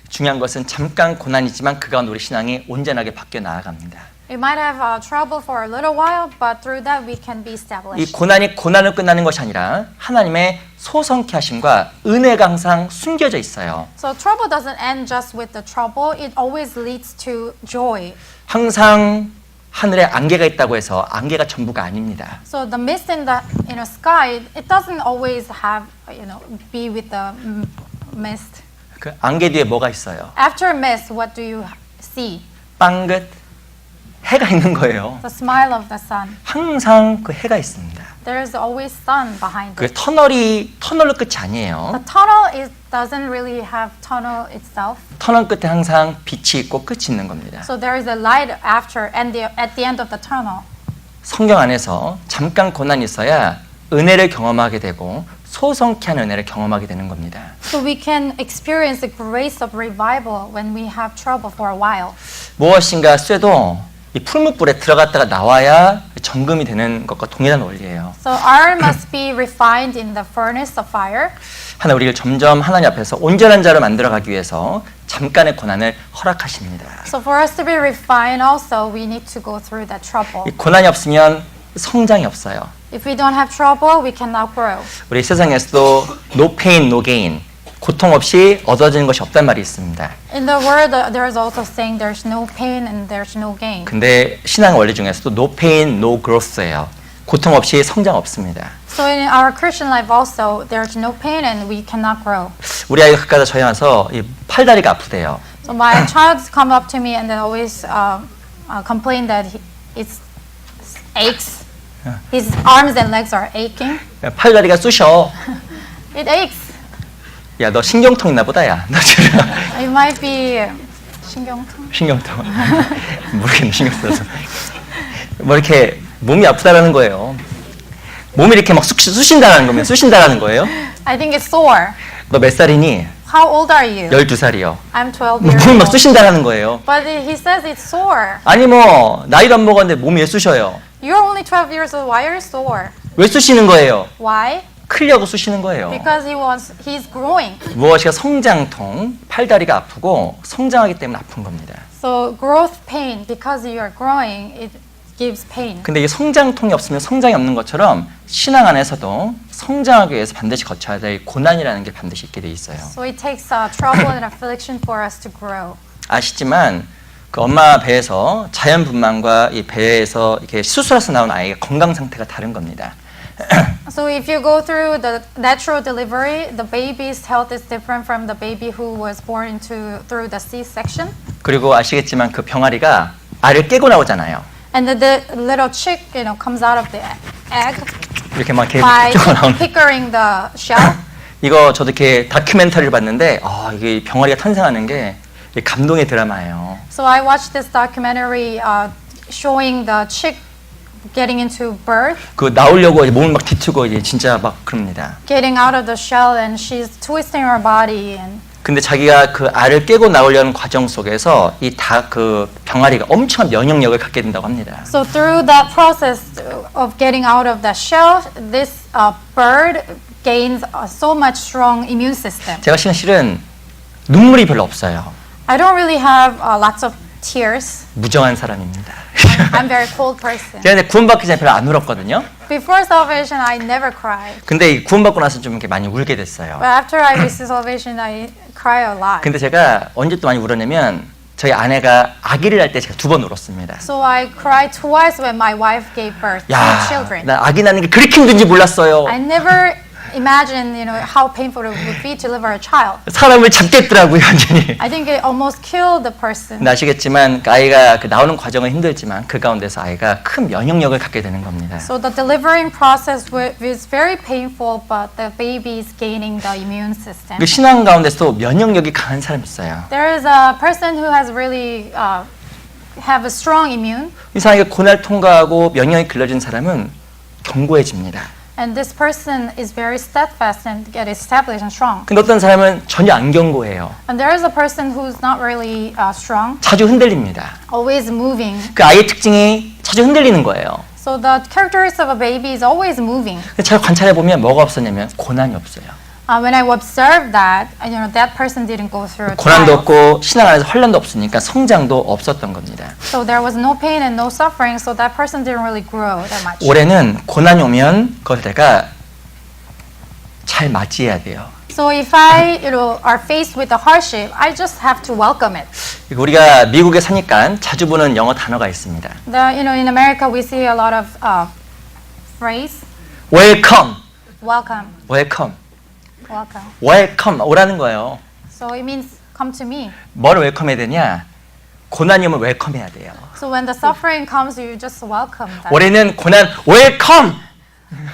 중요한 것은 잠깐 고난이지만 그 가운데 우리 신앙이 온전하게 바뀌어 나아갑니다. We might have trouble for a little while, but through that we can be 이 established. 고난이 고난을 끝나는 것이 아니라 하나님의 소성케 하심과 은혜가 항상 숨겨져 있어요. So trouble doesn't end just with the trouble. It always leads to joy. 항상 하늘에 안개가 있다고 해서 안개가 전부가 아닙니다. So the mist in the sky, it doesn't always have be with the mist. 그 안개 뒤에 뭐가 있어요? After mist, what do you see? 빵긋 해가 있는 거예요. The smile of the sun. 항상 그 해가 있습니다. There is always sun behind 그 it. 터널로 끝이 아니에요. The tunnel doesn't really have tunnel itself. 터널 끝에 항상 빛이 있고 끝이 있는 겁니다. So there is a light after and at the end of the tunnel. 성경 안에서 잠깐 고난이 있어야 은혜를 경험하게 되고 소성케 하는 은혜를 경험하게 되는 겁니다. So we can experience the grace of revival when we have trouble for a while. 무엇인가 쇠도 이 풀무불에 들어갔다가 나와야 정금이 되는 것과 동일한 원리예요. So iron must be refined in the furnace of fire. 하나님 우리를 점점 하나님 앞에서 온전한 자로 만들어가기 위해서 잠깐의 고난을 허락하십니다. So for us to be refined also, we need to go through that trouble. 이 고난이 없으면 성장이 없어요. If we don't have trouble, we cannot grow. 우리 세상에서도 no pain, no gain, 고통 없이 얻어지는 것이 없단 말이 있습니다. In the word, there is also saying there's no pain and there's no gain. 근데 신앙 원리 중에서도 no pain, no growth예요. 고통 없이 성장 없습니다. So in our Christian life also, there's no pain and we cannot grow. 우리 아이가 가까이 저희 와서 이 팔다리가 아프대요. So my child come up to me and then always complain that it aches. His arms and legs are aching. 팔다리가 쑤셔. It aches. 야, 너 신경통 있나 보다, 야. 너 지금 It might be 신경통. 신경통. 모르겠네, 신경 써서. 뭐 이렇게 몸이 아프다라는 거예요. 몸이 이렇게 막 쑤신다라는 거면 쑤신다라는 거예요. I think it's sore. 너 몇 살이니? How old are you? 12살이요. I'm 12 years 몸이 막 old. 쑤신다라는 거예요. But he says it's sore. 아니 뭐 나이도 안 먹었는데 몸이 왜 쑤셔요? You're only 12 years old. Why are you sore? 왜 쑤시는 거예요? Why? 크려고 쑤시는 거예요. Because he's growing. 무엇이가 성장통, 팔다리가 아프고 성장하기 때문에 아픈 겁니다. So growth pain, because you are growing, it gives pain. 근데 이 성장통이 없으면 성장이 없는 것처럼 신앙 안에서도 성장하기 위해서 반드시 거쳐야 될 고난이라는 게 반드시 있게 돼 있어요. So it takes trouble and affliction for us to grow. 아시지만 그 엄마 배에서 자연분만과 이 배에서 이렇게 수술해서 나온 아이의 건강 상태가 다른 겁니다. So if you go through the natural delivery, the baby's health is different from the baby who was born through the C-section. 그리고 아시겠지만 그 병아리가 알을 깨고 나오잖아요. And the little chick, comes out of the egg 이렇게 막 이렇게 by 쭉 나오는. pickering the shell. 이거 저도 이렇게 다큐멘터리를 봤는데 이게 병아리가 탄생하는 게 감동의 드라마예요. So I watched this documentary showing the chick getting into birth, 그 나오려고 이제 몸을 막 뒤트고 이제 진짜 막 그럽니다. getting out of the shell, and she's twisting her body. And 근데 자기가 그 알을 깨고 나오려는 과정 속에서 그 병아리가 엄청난 면역력을 갖게 된다고 합니다. so through that process of getting out of the shell, this bird gains so much strong immune system. 제가 실은 눈물이 별로 없어요. I don't really have lots of tears. 무정한 사람입니다. I'm very cold person. 제가 근데 구원받기 전에 별로 안 울었거든요. Before salvation, I never cried. 근데 이 구원받고 나서 좀 이렇게 많이 울게 됐어요. But after I received salvation, I cry a lot. 근데 제가 언제 또 많이 울었냐면 저희 아내가 아기를 할 때 제가 2번 울었습니다. So I cried twice when my wife gave birth to 야, children. 나 아기 낳는 게 그렇게 힘든지 몰랐어요. I never imagined, how painful it would be to deliver a child. 사람을 잡겠더라고요, 완전히. I think it almost killed the person. 근데 아시겠지만 그 아이가 그 나오는 과정은 힘들지만 그 가운데서 아이가 큰 면역력을 갖게 되는 겁니다. So the delivering process is very painful, but the baby is gaining the immune system. 그 신앙 가운데서도 면역력이 강한 사람이 있어요. There is a person who has really have a strong immune, 이상하게 고날 통과하고 면역이 길러진 사람은 견고해집니다. and this person is very steadfast and get established and strong. 근데 어떤 사람은 전혀 안 견고해요. And there is a person who's not really strong, 자주 흔들립니다. always moving. 그 아이의 특징이 자주 흔들리는 거예요. So the characteristic of a baby is always moving. 근데 잘 관찰해 보면 뭐가 없었냐면 고난이 없어요. When I observed that, that person didn't go through 고난도 trials. 없고 신앙 안에서 환란도 없으니까 성장도 없었던 겁니다. So there was no pain and no suffering, so that person didn't really grow that much. 올해는 고난이 오면 그걸 내가 잘 맞이해야 돼요. So if I, are faced with a hardship, I just have to welcome it. 우리가 미국에 사니까 자주 보는 영어 단어가 있습니다. In America we see a lot of phrase, Welcome, welcome, welcome, welcome. welcome 오라는 거예요. So it means come to me. 뭘 웰컴해야 되냐? 고난이 오면 웰컴해야 돼요. So when the suffering comes, you just welcome that. 올해는 고난 웰컴.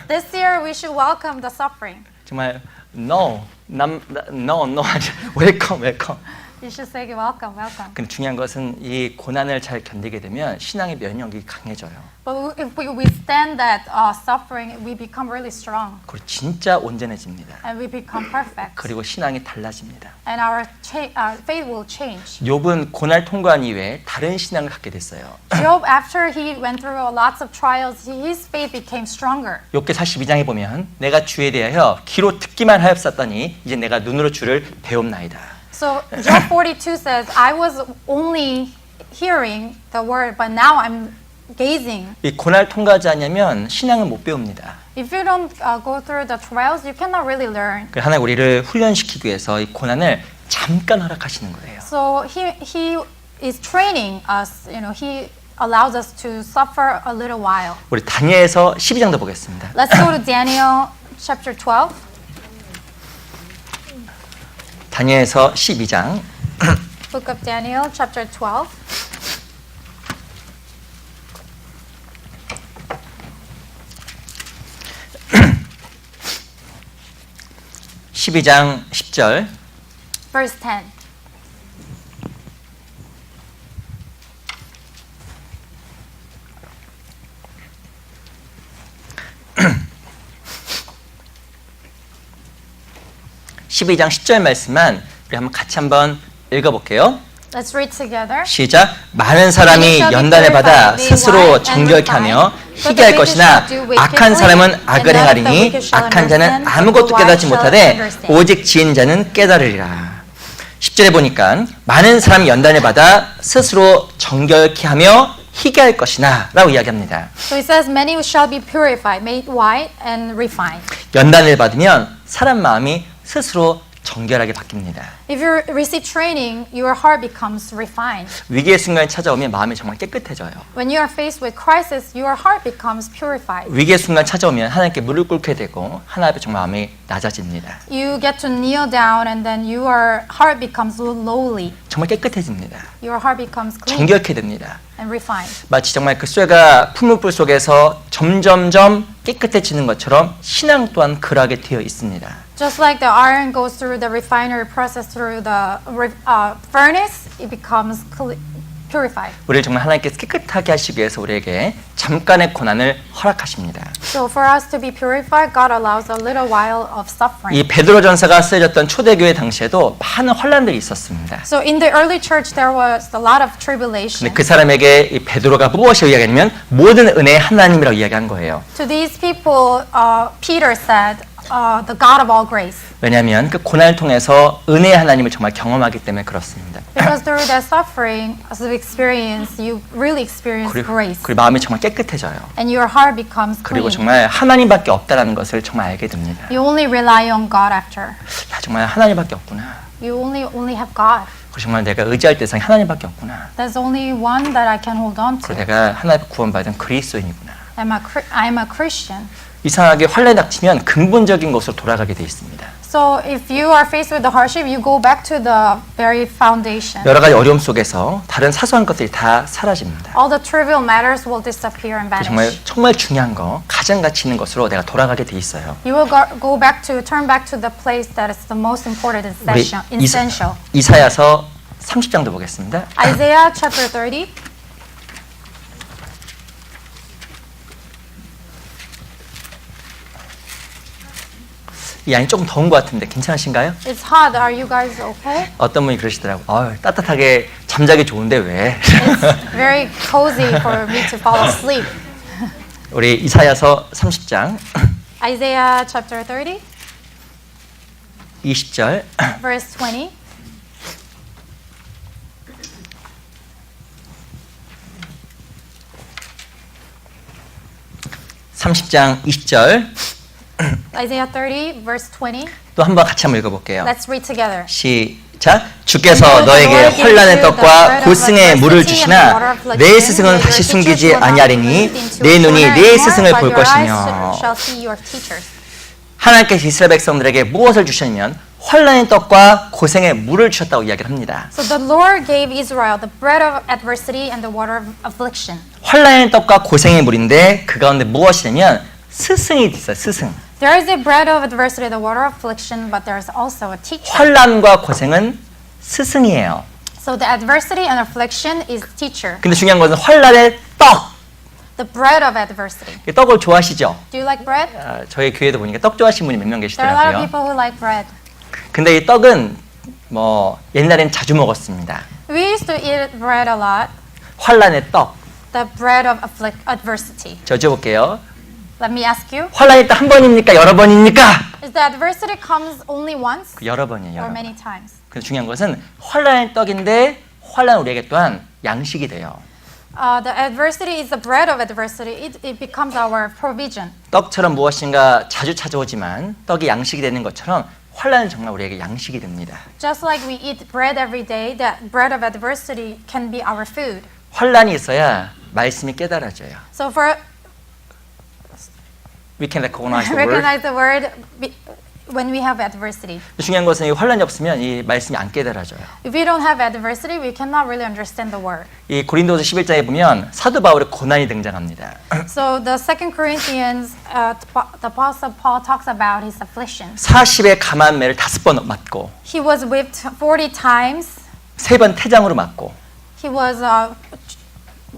This year we should welcome the suffering. 정말 no, no, 웰컴, 웰컴. You should say welcome, welcome. 근데 중요한 것은 이 고난을 잘 견디게 되면 신앙의 면역이 강해져요. But if we withstand that suffering, we become really strong 그리고 진짜 온전해집니다. and we become perfect. 그리고 신앙이 달라집니다. And our faith will change. 욥은 고날 통과한 이후에 다른 신앙을 갖게 됐어요. Job, after he went through lots of trials, his faith became stronger. 욥기 42장에 보면 내가 주에 대하여 귀로 듣기만 하였었더니 이제 내가 눈으로 주를 배움나이다. So Job 42 says, I was only hearing the word, but now I'm gazing. 이 고난을 통과하지 않으면 신앙을 못 배웁니다. If you don't go through the trials, you cannot really learn. 그 하나님 우리를 훈련시키기 위해서 이 고난을 잠깐 허락하시는 거예요. So he is training us. He allows us to suffer a little while. 우리 다니엘서 12장도 보겠습니다. Let's go to Daniel chapter 12. 다니엘서 12장 Book of Daniel chapter 12. 12장 10절 Verse 10. (12장 10절) 말씀만 우리 한번 같이 한번 읽어볼게요. Let's read together. 시작. 많은 사람이 연단을 받아 스스로 정결케 하며 희게 할 것이나 악한 사람은 악을 행하리니 악한 자는 아무것도 깨닫지 못하되 오직 지은 자는 깨달으리라. 10절에 보니까 많은 사람이 연단을 받아 스스로 정결케 하며 희게 할 것이나 라고 이야기합니다. So it says, many shall be purified, made white, and refined. 연단을 받으면 사람 마음이 스스로 정결하게 바뀝니다. If you receive training, your heart becomes refined. 위기의 순간이 찾아오면 마음이 정말 깨끗해져요. When you are faced with crisis, your heart becomes purified. 위기의 순간 찾아오면 하나님께 무릎 꿇게 되고 하나님 앞에 정말 마음이 낮아집니다. You get to kneel down, and then your heart becomes lowly. 정말 깨끗해집니다. Your heart becomes clean 정결케 됩니다. and refined. 마치 정말 그 쇠가 풀무불 속에서 점점점 깨끗해지는 것처럼 신앙 또한 그러하게 되어 있습니다. Just like the iron goes through the refinery process through the furnace, it becomes purified. 우리를 정말 하나님께서 깨끗하게 하시기 위해서 우리에게 잠깐의 고난을 허락하십니다. So for us to be purified, God allows a little while of suffering. 이 베드로 전서가 쓰여졌던 초대교회 당시에도 많은 혼란들이 있었습니다. So in the early church, there was a lot of tribulation. 근데 그 사람에게 이 베드로가 무엇이라고 이야기하냐면 모든 은혜의 하나님이라고 이야기한 거예요. To these people, Peter said, the God of all grace. 왜냐하면 그 고난을 통해서 은혜의 하나님을 정말 경험하기 때문에 그렇습니다. Because through that suffering, as of experience, you really experience grace. 그리고 마음이 정말 깨끗해져요. And your heart becomes 그리고 clean. 정말 하나님밖에 없다라는 것을 정말 알게 됩니다. You only rely on God after. 야, 정말 하나님밖에 없구나. You only have God. 그리고 정말 내가 의지할 대상이 하나님밖에 없구나. There's only one that I can hold on 그리고 to. 내가 하나님 구원받은 그리스도인이구나. I'm a Christian. 이상하게 환란이 닥치면 근본적인 것으로 돌아가게 돼 있습니다. So if you are faced with the hardship, you go back to the very foundation. 여러 가지 어려움 속에서 다른 사소한 것들이 다 사라집니다. All the trivial matters will disappear and vanish. 정말 중요한 거, 가장 가치 있는 것으로 내가 돌아가게 돼 있어요. You will turn back to the place that is the most important and 우리 essential. 이사야서 30장도 보겠습니다. Isaiah chapter 30. 이 안이 조금 더운 것 같은데 괜찮으신가요? It's hot. Are you guys okay? 어떤 분이 그러시더라고요. 따뜻하게 잠자기 좋은데 왜? It's very cozy for me to fall asleep. 우리 이사야서 30장 Isaiah chapter 30, 20절 verse 20. (30장 20절) Isaiah 30, verse 20. 또 한번 같이 한번 읽어볼게요. Let's read together. 시작. 주께서 너에게 혼란의 떡과 고승의 물을 주시나 내 스승은 다시 숨기지 아니하리니 내 눈이 내 스승을 볼 것이며. 하나님께서 이스라엘 백성들에게 무엇을 주셨냐면 혼란의 떡과 고생의 물을 주셨다고 이야기를 합니다. So the Lord gave Israel the bread of adversity and the water of affliction. 혼란의 떡과 고생의 물인데 그 가운데 무엇이냐면 스승이 있어요. 스승. There is a bread of adversity, the water of affliction, but there is also a teacher. 혼란과 고생은 스승이에요. So the adversity and affliction is teacher. 근데 중요한 것은 혼란의 떡. The bread of adversity. 떡을 좋아하시죠? Do you like bread? 저희 교회도 보니까 떡 좋아하시는 분이 몇 명 There are a lot of 계시더라고요. people who like bread. 근데 이 떡은 뭐 옛날엔 자주 먹었습니다. We used to eat bread a lot. 환란의 떡. The bread of adversity. 저 여쭤볼게요. Let me ask you. 환란이 딱 한 번입니까? 여러 번입니까? Is the adversity comes only once 여러 번이에요. or 여러 번. many times? 근데 중요한 것은 환란의 떡인데 환란 우리에게 또한 양식이 돼요. The adversity is the bread of adversity. It becomes our provision. 떡처럼 무엇인가 자주 찾아오지만 떡이 양식이 되는 것처럼 환란은 정말 우리에게 양식이 됩니다. Just like we eat bread every day, that bread of adversity can be our food. 환란이 있어야 말씀이 깨달아져요. So for We can recognize the word. recognize the word when we have adversity. 중요한 것은 이 환란이 없으면 이 말씀이 안 깨달아져요. If we don't have adversity, we cannot really understand the word. 이 고린도서 11장에 보면 사도 바울의 고난이 등장합니다. So the Second Corinthians, the Apostle Paul talks about his afflictions. 40의 감한 매를 5번 맞고 He was whipped 40 times. 3번 태장으로 맞고 He was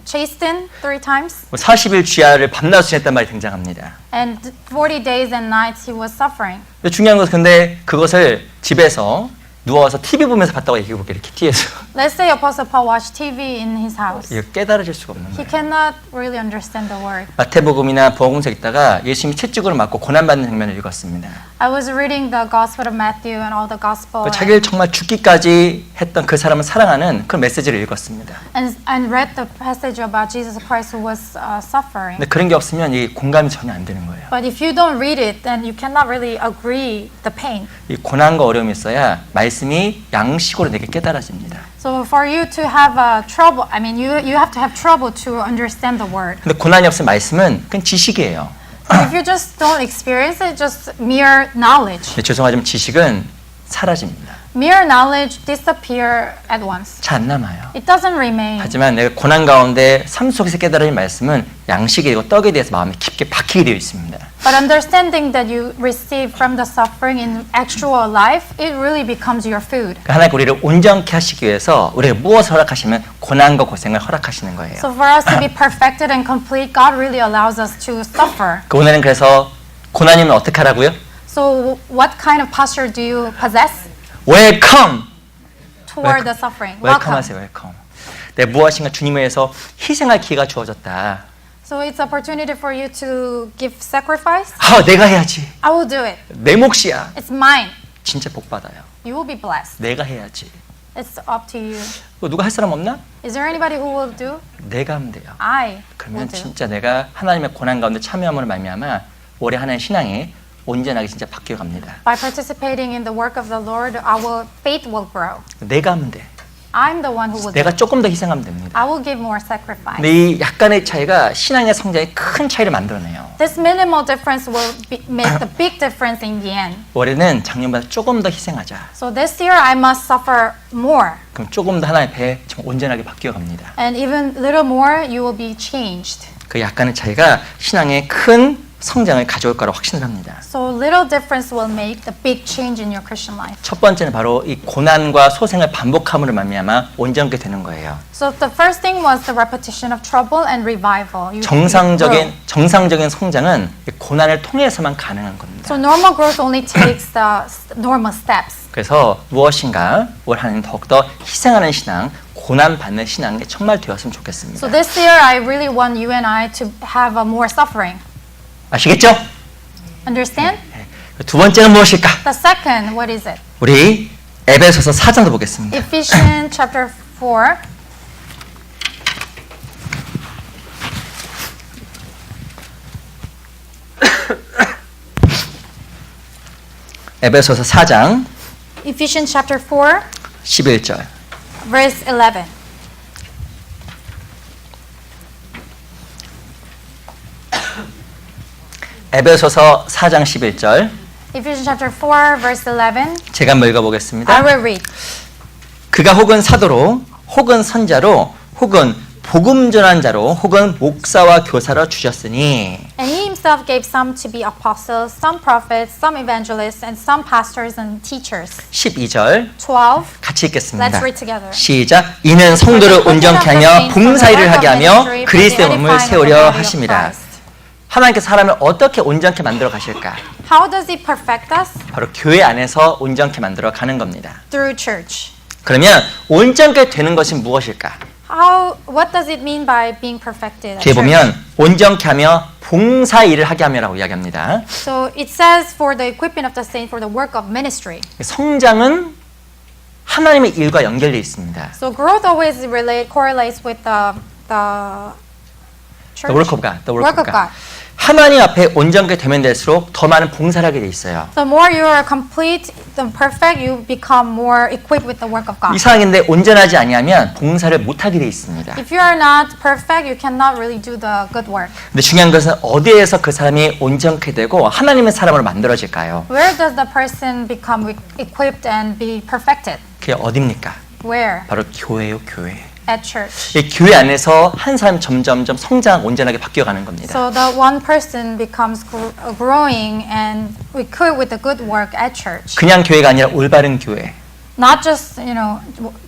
chastened 3 times. 40일 쥐야를 밤낮 지냈단 말이 등장합니다. And 40 days and nights he was suffering. 근데 중요한 것은 근데 그것을 집에서 누워서 TV 보면서 봤다고 얘기해 볼게요. 이렇게 뒤에서. Let's say Apostle Paul watched TV in his house. 이거 깨달아질 수가 없는 He 거예요. cannot really understand the word. 마태복음이나 복음서 읽다가 예수님이 채찍으로 맞고 고난받는 장면을 읽었습니다. I was reading the Gospel of Matthew and all the Gospel 자기를 정말 죽기까지 했던 그 사람을 사랑하는 그런 메시지를 읽었습니다. and read the passage about Jesus Christ who was suffering. 근데 그런 게 없으면 이 공감이 전혀 안 되는 거예요. But if you don't read it, then you cannot really agree the pain. 이 고난과 어려움이 있어야 말씀이 양식으로 내게 깨달아집니다. So for you to have trouble, I mean, you have to have trouble to understand the word. 근데 고난이 없으면 말씀은 그냥 지식이에요. If you just don't experience it, just mere knowledge. 근데 죄송하지만 지식은 사라집니다. Mere knowledge disappear at once. 잘 안 남아요. It doesn't remain. 하지만 내가 고난 가운데 삶 속에서 깨달은 말씀은 양식이 되고 떡에 대해서 마음에 깊게 박히게 되어 있습니다. But understanding that you receive from the suffering in actual life, it really becomes your food. 하나님 우리를 온전케 하시기 위해서 우리에게 무엇을 허락하시면 고난과 고생을 허락하시는 거예요. So for us to be perfected and complete, God really allows us to suffer. 그 오늘은 그래서 고난이면 어떻게 하라고요? So what kind of posture do you possess 웰컴! toward the suffering? 웰컴 하세요. 웰컴. 내 무엇인가 주님을 위해서 희생할 기회가 주어졌다. So it's opportunity for you to give sacrifice. 아, 내가 해야지. I will do it. 내 몫이야. It's mine. 진짜 복 받아요. You will be blessed. 내가 해야지. It's up to you. 누가 할 사람 없나? Is there anybody who will do? 내가 하면 돼요. I will 그러면 do. 진짜 내가 하나님의 고난 가운데 참여함으로 말미암아 올해 하나의 신앙이 온전하게 진짜 바뀌어 갑니다. By participating in the work of the Lord, our faith will grow. 내가 하면 돼. I'm the one who will do 내가 it. 조금 더 희생하면 됩니다. I will give more sacrifice. 근데 이 약간의 차이가 신앙의 성장에 큰 차이를 만들어내요. This minimal difference will make the big difference in the end. 올해는 작년보다 조금 더 희생하자. So this year I must suffer more. 그럼 조금 더 하나의 배에 정말 온전하게 바뀌어 갑니다. And even little more, you will be changed. 그 약간의 차이가 신앙에 큰 성장을 가져올 거라 확신을 합니다. So little difference will make the big change in your Christian life. 첫 번째는 바로 이 고난과 소생을 반복함으로 말미암아 온전하게 되는 거예요. So the first thing was the repetition of trouble and revival. You grow. 정상적인 성장은 이 고난을 통해서만 가능한 겁니다. So normal growth only takes the normal steps. 그래서 무엇인가 올 한해는 더욱더 희생하는 신앙, 고난 받는 신앙이 정말 되었으면 좋겠습니다. So this year I really want you and I to have a more suffering. 아시겠죠? Understand? 두 번째는 무엇일까? The second, what is it? 우리 에베소서 4장도 보겠습니다. Ephesians chapter 4. 에베소서 4장 Ephesians chapter 4, 11절. verse 11. 에베소서 4장 11절. Ephesians chapter 4, verse 11. 제가 한번 I 읽어보겠습니다. will read. 그가 혹은 사도로, 혹은 선자로, 혹은 복음 전환자로, 혹은 목사와 교사로 주셨으니 And he himself gave some to be apostles, some prophets, some evangelists, and some pastors and teachers. 12절 12. 같이 읽겠습니다. Let's read together. 시작. 이는 성도를 온전케 하며 봉사일을 하게 하며 그리스도의 몸을 세우려 하심이라. 하나님께서 사람을 어떻게 온전케 만들어 가실까? How does he perfect us? 바로 교회 안에서 온전케 만들어 가는 겁니다. Through church. 그러면 온전케 되는 것이 무엇일까? What does it mean by being perfected at 뒤에 church? 보면 온전케 하며 봉사 일을 하게 하며라고 이야기합니다. So it says for the equipping of the saint for the work of ministry. 성장은 하나님의 일과 연결되어 있습니다. So growth always correlates with the the church? The work of God. The Work of God. 하나님 앞에 온전하게 되면 될수록 더 많은 봉사를 하게 돼 있어요. The more you are complete, the perfect, you become more equipped with the work of God. 이상하긴데 온전하지 아니하면 봉사를 못하게 돼 있습니다. If you are not perfect, you cannot really do the good work. 근데 중요한 것은 어디에서 그 사람이 온전케 되고 하나님의 사람으로 만들어질까요? Where does the person become equipped and be perfected? 그게 어딥니까? Where? 바로 교회요, 교회. At church. 이 교회 안에서 한 사람 점점점 성장 온전하게 바뀌어가는 겁니다. So the one person becomes growing and equipped with the good work at church. 그냥 교회가 아니라 올바른 교회. Not just,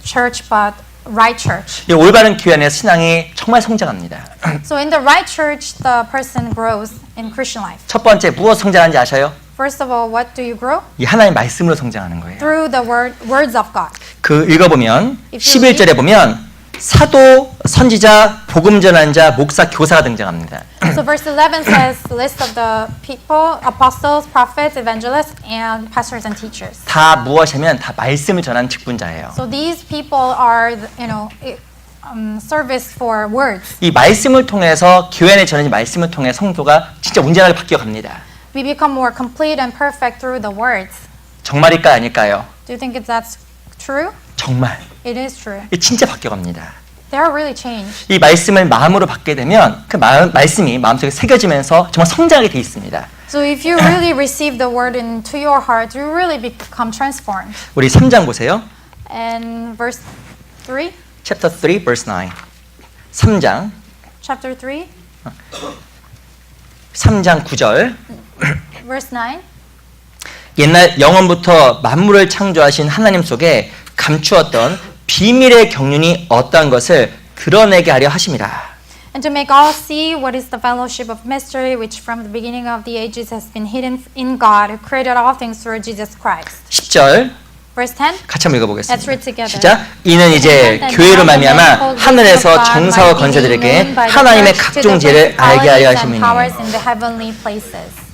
church, but right church. 이 올바른 교회 안에서 신앙이 정말 성장합니다. So in the right church, the person grows in Christian life. 첫 번째 무엇 성장하는지 아셔요? First of all, what do you grow? 이 하나님의 말씀으로 성장하는 거예요. Through the words of God. 그 읽어보면 If you 11절에 보면 사도, 선지자, 복음 전하는 자, 목사, 교사가 등장합니다. So verse 11 says the list of the people, apostles, prophets, evangelists, and pastors and teachers. 다 무엇이냐면 다 말씀을 전하는 직분자예요. So these people are, service for words. 이 말씀을 통해서 교회 안에 전하는 말씀을 통해 성도가 진짜 온전하게 바뀌어갑니다. We become more complete and perfect through the words. 정말일까요, 아닐까요? Do you think that's true? 정말. It is true. 진짜 바뀌어갑니다. They are really changed. 이 말씀을 마음으로 받게 되면 그 말씀이 마음속에 새겨지면서 정말 성장하게 돼 있습니다. So if you really receive the word into your heart, you really become transformed. 우리 3장 보세요. And verse 3, Chapter 3, verse 9. 3장 chapter 3, 3장 9절. verse 9. 옛날 영원부터 만물을 창조하신 하나님 속에 감추었던 비밀의 경륜이 어떠한 것을 드러내게 하려 하심이라. And to make all see what is the fellowship of mystery, which from the beginning of the ages has been hidden in God, who created all things through Jesus Christ. 10절 Verse 10. 같이 한번 읽어보겠습니다. Let's read together. 시작. 이는 이제 교회로 말미암아 하늘에서 정사와 권세들에게 하나님의 각종 지혜를 알게 하려 하심이니.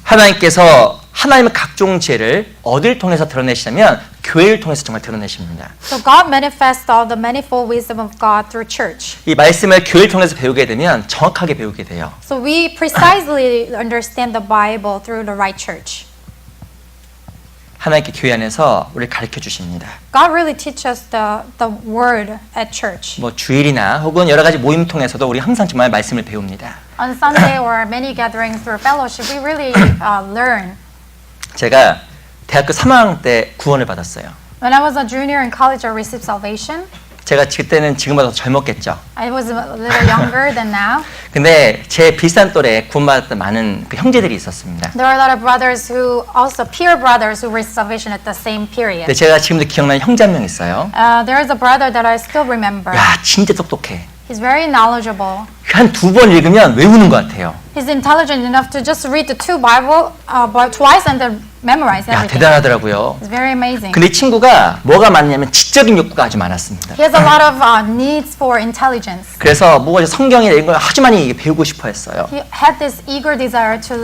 하나님께서 하나님의 각종 지혜를 어디를 통해서 드러내시냐면 교회를 통해서 정말 드러내십니다. So God manifests all the manifold wisdom of God through church. 이 말씀을 교회를 통해서 배우게 되면 정확하게 배우게 돼요. So we precisely understand the Bible through the right church. 하나님께 교회 안에서 우리를 가르쳐 주십니다. God really teaches the word at church. 뭐 주일이나 혹은 여러 가지 모임 통해서도 우리 항상 정말 말씀을 배웁니다. On Sunday or many gatherings through fellowship, we really learn. 제가 대학교 3학년 때 구원을 받았어요. When I was a junior in college, I received salvation. 제가 그때는 지금보다 더 젊었겠죠. I was a little younger than now. 근데 제 비슷한 또래 구원받았던 많은 그 형제들이 있었습니다. There are a lot of brothers who also peer brothers who received salvation at the same period. 근데 제가 지금도 기억나는 형제 한 명 있어요. There is a brother that I still remember. 야, 진짜 똑똑해. He's very knowledgeable. 한 두 번 읽으면 외우는 것 같아요. He's intelligent enough to just read the two Bible twice and then memorize 야, everything. 대단하더라고요. It's very amazing. 근데 이 친구가 뭐가 많냐면 지적인 욕구가 아주 많았습니다. He has a lot of needs for intelligence. 그래서 뭐가 성경이나 이런 걸 아주 많이 배우고 싶어 했어요. He had this eager desire to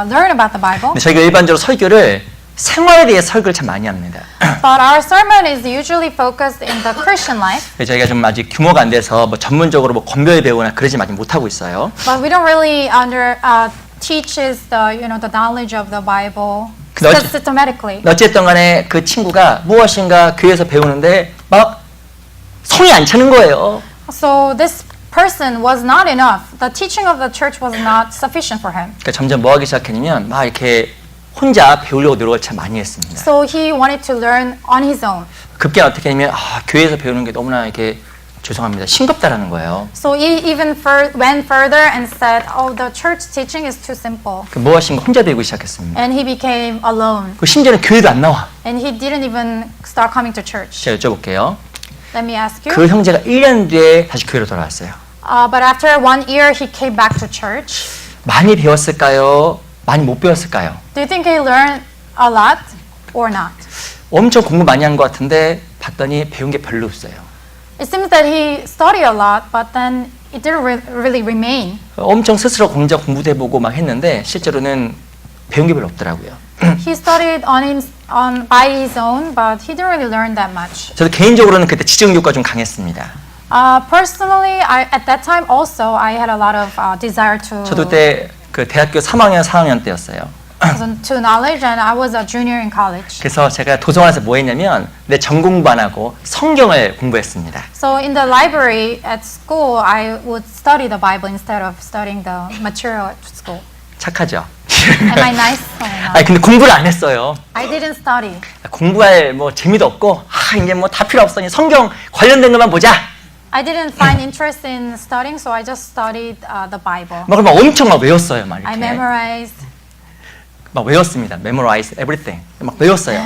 learn about the Bible. 근데 저희가 일반적으로 설교를 생활에 대해 설교를 참 많이 합니다. But our sermon is usually focused in the Christian life. 저희가 좀 아직 규모가 안 돼서 뭐 전문적으로 뭐 권별 배우나 그러지 아직 못 하고 있어요. But we don't really teaches the the knowledge of the Bible 근데 systematically. 어쨌든 간에 그 친구가 무엇인가 교회에서 배우는데 막 성이 안 차는 거예요. So this person was not enough. The teaching of the church was not sufficient for him. 그러니까 점점 뭐 하기 시작했냐면 막 이렇게 혼자 배우려고 노력을 참 많이 했습니다. So he wanted to learn on his own. 급기야 어떻게 하냐면 교회에서 배우는 게 너무나 이렇게 죄송합니다. 싱겁다라는 거예요. So he even went further and said, "Oh, the church teaching is too simple." 그 무엇인가 혼자 배우기 시작했습니다. And he became alone. 그 심지어는 교회도 안 나와. And he didn't even start coming to church. 제가 여쭤볼게요. Let me ask you. 그 형제가 1년 뒤에 다시 교회로 돌아왔어요. But after 1 year, he came back to church. 많이 배웠을까요? 많이 못 배웠을까요? Do you think he learned a lot or not? 엄청 공부 많이 한 것 같은데 봤더니 배운 게 별로 없어요. It seems that he studied a lot, but then it didn't really remain. 엄청 스스로 공부도 해보고 막 했는데 실제로는 배운 게 별로 없더라고요. He studied by his own, but he didn't really learn that much. 저도 개인적으로는 그때 지적 욕구가 좀 강했습니다. Personally, at that time also I had a lot of desire to 저도 그때 그 대학교 3학년, 4학년 때였어요. to knowledge, and I was a junior in college. 그래서 제가 도서관에서 뭐 했냐면 내 전공부 안 하고 성경을 공부했습니다. So in the library at school, I would study the Bible instead of studying the material at school. 착하죠? Am I nice or not? 아니 근데 공부를 안 했어요. I didn't study. 공부할 뭐 재미도 없고 이제 뭐 다 필요 없으니 성경 관련된 것만 보자. I didn't find interest in studying, so I just studied the Bible. 막 그러면 엄청 막 외웠어요, 막 I 이렇게. memorized. 막 외웠습니다. Memorize everything. 막 외웠어요.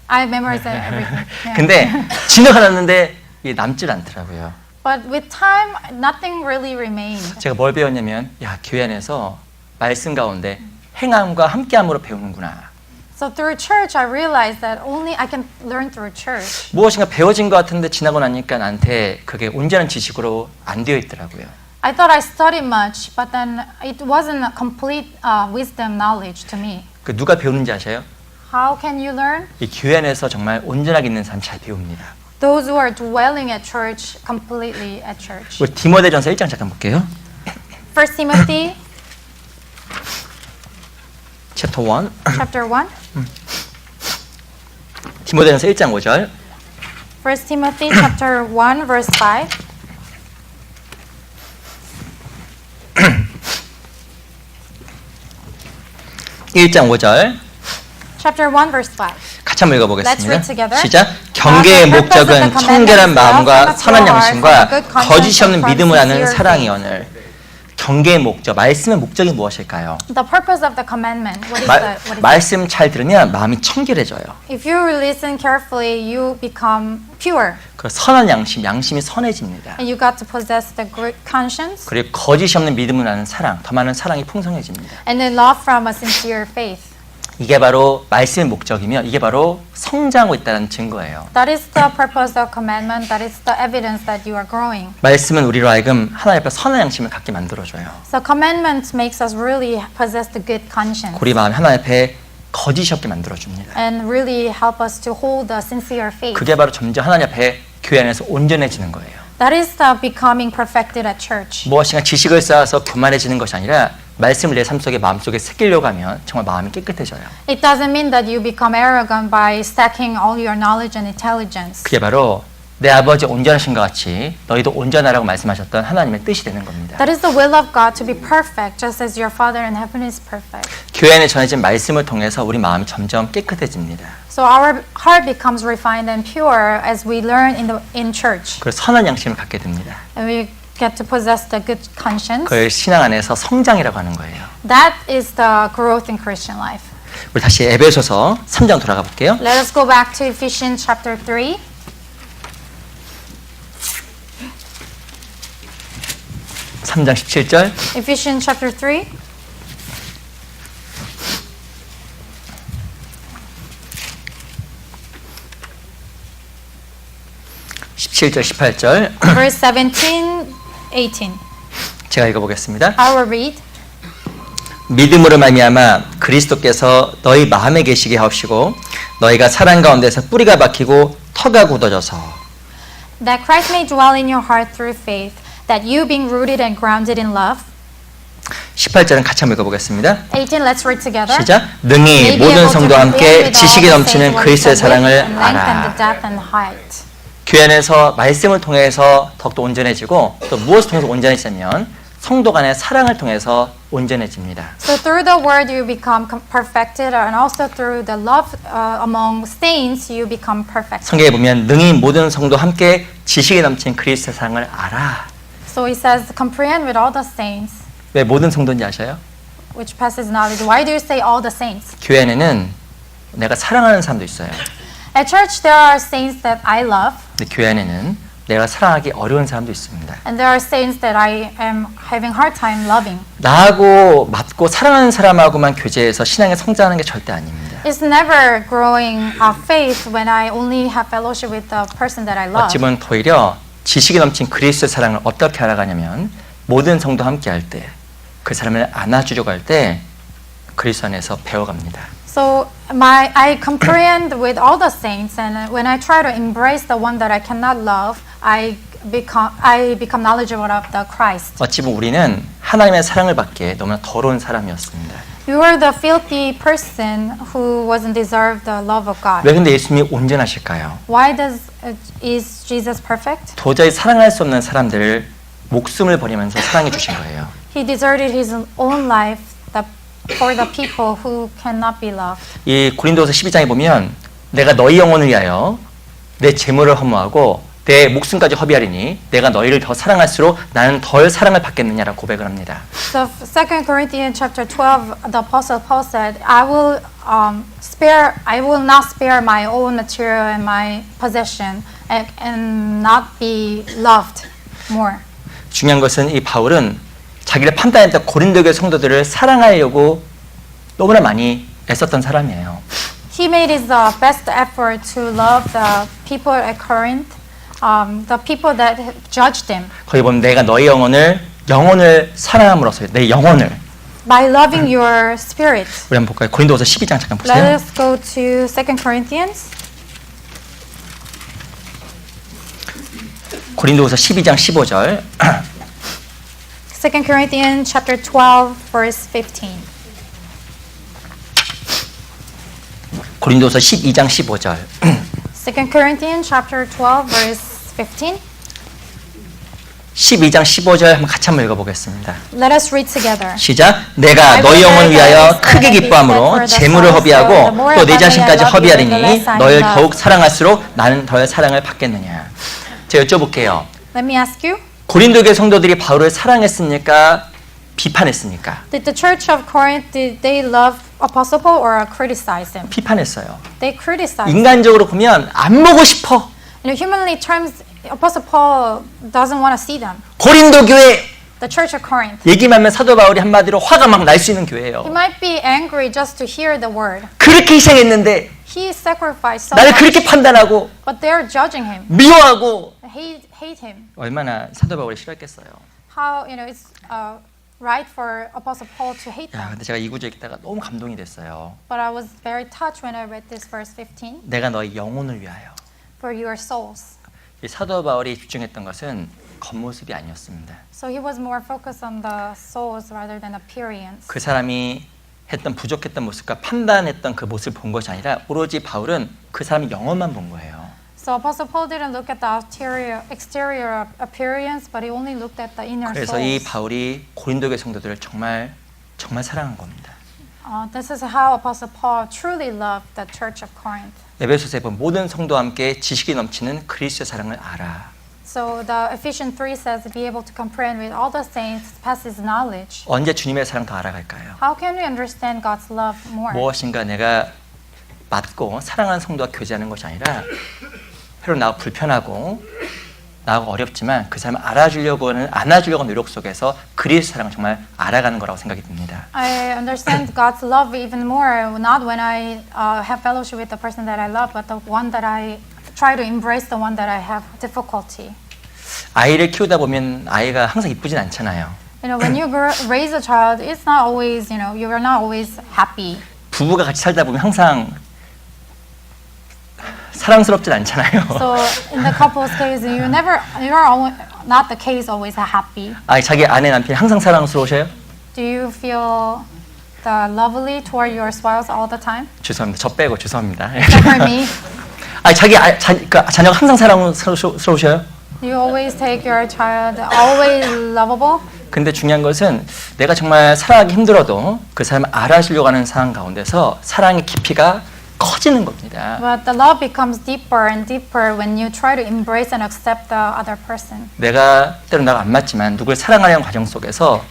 I memorized everything. Yeah. 근데 지나가는데 이게 남질 않더라고요. But with time, nothing really remained. 제가 뭘 배웠냐면 야 교회 안에서 말씀 가운데 행함과 함께함으로 배우는구나. So through church, I realized that only I can learn through church. 무엇인가 배워진 것 같은데 지나고 나니까 나한테 그게 온전한 지식으로 안 되어 있더라고요. I thought I studied much, but then it wasn't a complete wisdom knowledge to me. 그 누가 배우는지 아세요? How can you learn? 이 교회 안에서 정말 온전하게 있는 사람 잘 배웁니다. Those who are dwelling at church completely at church. 우리 디모데전서 1장 잠깐 볼게요. 1 Timothy Chapter 1. chapter 1. 디모데전서 1장 5절. 1 Timothy chapter 1 verse 5. 일장 5절. Chapter 1 verse 5. 같이 한번 Let's 읽어보겠습니다. read together. 시작. 경계의 목적은 청결한 마음과 선한 양심과 거짓이 없는 믿음을 하는 사랑이오늘. 경계의 목적, 말씀의 목적이 무엇일까요? The purpose of the commandment. What is it? 말씀 잘 들으면 마음이 청결해져요. If you listen carefully, you become pure, 그 선한 양심, 양심이 선해집니다. and you got to possess the good conscience, 그리고 거짓이 없는 믿음을 하는 사랑, 더 많은 사랑이 풍성해집니다. and then love from a sincere faith. 이게 바로 말씀의 목적이며 이게 바로 성장하고 있다는 증거예요. That is the purpose of commandment. That is the evidence that you are growing. 말씀은 우리로 하여금 하나님 앞에 선한 양심을 갖게 만들어줘요. So commandment makes us really possess the good conscience 우리 마음이 하나님 앞에 거짓이 없게 만들어줍니다. and really help us to hold the sincere faith. 그게 바로 점점 하나님 앞에 교회 안에서 온전해지는 거예요. That is the becoming perfected at church. 무엇인가 지식을 쌓아서 교만해지는 것이 아니라 말씀을 내 삶 속에 마음속에 새기려고 하면 정말 마음이 깨끗해져요. It doesn't mean that you become arrogant by stacking all your knowledge and intelligence. 그게 바로 내 아버지 온전하신 것 같이 너희도 온전하라고 말씀하셨던 하나님의 뜻이 되는 겁니다. That is the will of God to be perfect, just as your Father in heaven is perfect. 교회 안에 전해진 말씀을 통해서 우리 마음이 점점 깨끗해집니다. So our heart becomes refined and pure as we learn in church, 그래서 선한 양심을 갖게 됩니다. and we get to possess the good conscience. 그걸 신앙 안에서 성장이라고 하는 거예요. That is the growth in Christian life. 우리 다시 에베소서 3장 돌아가 볼게요. Let us go back to Ephesians chapter 3. 3장 17절. Ephesians chapter 3. (17절) (18절) Verse 17, 18. 제가 읽어보겠습니다. I will read. 믿음으로 말미암아 그리스도께서 너희 마음에 계시게 하옵시고 너희가 사랑 가운데서 뿌리가 박히고 터가 굳어져서 That Christ may dwell in your heart through faith, that you being rooted and grounded in love. 18절은 같이 한번 읽어보겠습니다. 18, let's read together. 시작. 능히 모든 성도와 함께 지식이 넘치는 그리스도의 사랑을 알아. 교회 안에서 말씀을 통해서 더욱더 온전해지고 또 무엇을 통해서 온전해지냐면 성도 간의 사랑을 통해서 온전해집니다. So through the word you become perfected, and also through the love among saints you become perfect. 성경에 보면 능히 모든 성도 함께 지식이 넘친 그리스도의 사랑을 알아. So he says, comprehend with all the saints, 왜 모든 성도인지 아셔요? which passes knowledge. Why do you say all the saints? 교회 안에는 내가 사랑하는 사람도 있어요. At church there are saints that I love, 근데 교회 안에는 내가 사랑하기 어려운 사람도 있습니다. and there are saints that I am having hard time loving. 나하고 맞고 사랑하는 사람하고만 교제해서 신앙에 성장하는 게 절대 아닙니다. It's never growing faith when I only have fellowship with the person that I love. 어찌 보면 오히려 지식이 넘친 그리스도의 사랑을 어떻게 알아가냐면 모든 성도 함께 할 때 그 사람을 안아주려고 할 때 그리스도 안에서 배워갑니다. So I comprehend with all the saints, and when I try to embrace the one that I cannot love, I become knowledgeable of the Christ. 어찌 보면 우리는 하나님의 사랑을 받기에 너무나 더러운 사람이었습니다. You were the filthy person who wasn't deserve the love of God. 왜 근데 예수님이 온전하실까요? Why is Jesus perfect? 도저히 사랑할 수 없는 사람들을 목숨을 버리면서 사랑해 주신 거예요. He deserted his own life for the people who cannot be loved. 이 고린도서 12장에 보면 내가 너희 영혼을 위하여 내 재물을 허무하고 내 목숨까지 허비하리니 내가 너희를 더 사랑할수록 나는 덜 사랑을 받겠느냐라고 고백을 합니다. So 2 Corinthians chapter 12, the apostle Paul said, I will not spare my own material and my possession and not be loved more. 중요한 것은 이 바울은 자기를 판단했던 고린도 교회 성도들을 사랑하려고 너무나 많이 애썼던 사람이에요. He made his best effort to love the people at Corinth, the people that judged him. 거기 보면 내가 너희 영혼을 사랑함으로써 내 영혼을 By loving your spirit. 우리 한번 볼까요? 고린도서 12장 잠깐 Let 보세요. us go to 2 Corinthians. 고린도서 12장 15절 2 Corinthians chapter 12, verse 15. 고린도서 12장 15절 2 Corinthians chapter 12, verse 15. 12장 15절 한번 같이 한번 읽어보겠습니다. Let us read together. 시작. 내가 너희 영혼을 위하여 크게 기뻐함으로 재물을 허비하고 또 내 자신까지 허비하리니 너희를 더욱 사랑할수록 나는 덜 사랑을 받겠느냐. 제가 여쭤볼게요. Let me ask you. 고린도 교회 성도들이 바울을 사랑했습니까? 비판했습니까? Did the church of Corinth, did they love Apostle Paul or criticize him? 비판했어요. They criticized him. 인간적으로 보면 안 보고 싶어. In humanly terms, Apostle Paul doesn't want to see them. 고린도 교회 The church of Corinth. 얘기만 하면 사도 바울이 한마디로 화가 막 날 수 있는 He 교회예요. might be angry just to hear the word. 그렇게 희생했는데 He sacrificed so 나를 much, 그렇게 판단하고 but they're judging him. 미워하고 Hate him. 얼마나 사도 바울이 싫었겠어요. How, it's right for Apostle Paul to hate 야, them. 근데 제가 이 구절 읽다가 너무 감동이 됐어요. But I was very touched when I read this verse 15. 내가 너희 영혼을 위하여. For your souls. 이 사도 바울이 집중했던 것은 겉모습이 아니었습니다. So he was more focused on the souls rather than appearance. 그 사람이 했던 부족했던 모습과 판단했던 그 모습을 본 것이 아니라 오로지 바울은 그 사람의 영혼만 본 거예요. So Apostle Paul didn't look at the exterior appearance, but he only looked at the inner 그래서 이 souls. 바울이 고린도 교회 성도들을 정말 사랑한 겁니다. This is how Apostle Paul truly loved the church of Corinth. 에베소서에 보면 모든 성도와 함께 지식이 넘치는 그리스도의 사랑을 알아. So the Ephesians 3 says, be able to comprehend with all the saints passes knowledge. 언제 주님의 사랑 더 알아갈까요? How can we understand God's love more? 무엇인가 내가 맞고 사랑하는 성도와 교제하는 것이 아니라 때로 나하고 불편하고 나하고 어렵지만 그 사람을 안아주려고 노력 속에서 그리스도의 사랑을 정말 알아가는 거라고 생각이 듭니다. I understand God's love even more, not when I have fellowship with the person that I love, but the one that I try to embrace the one that I have difficulty. 아이를 키우다 보면 아이가 항상 이쁘진 않잖아요. When you raise a child, it's not always, you are not always happy. 부부가 같이 살다 보면 항상 사랑스럽진 않잖아요. So in the couple's case, you are not the case always happy. 자기 아내 남편이 항상 사랑스러우셔요? Do you feel the lovely toward your spouse all the time? 죄송합니다. 저 빼고 죄송합니다. Except for me. 자녀가 항상 사랑스러우셔요? Do you always take your child always lovable? 근데 중요한 것은 내가 정말 사랑하기 힘들어도 그 사람을 알아주려고 하는 상황 가운데서 사랑의 깊이가 커지는 겁니다. But the love becomes deeper and deeper when you try to embrace and accept the other person. 내가 때로 나가 안 맞지만 누굴 사랑하려는 과정 속에서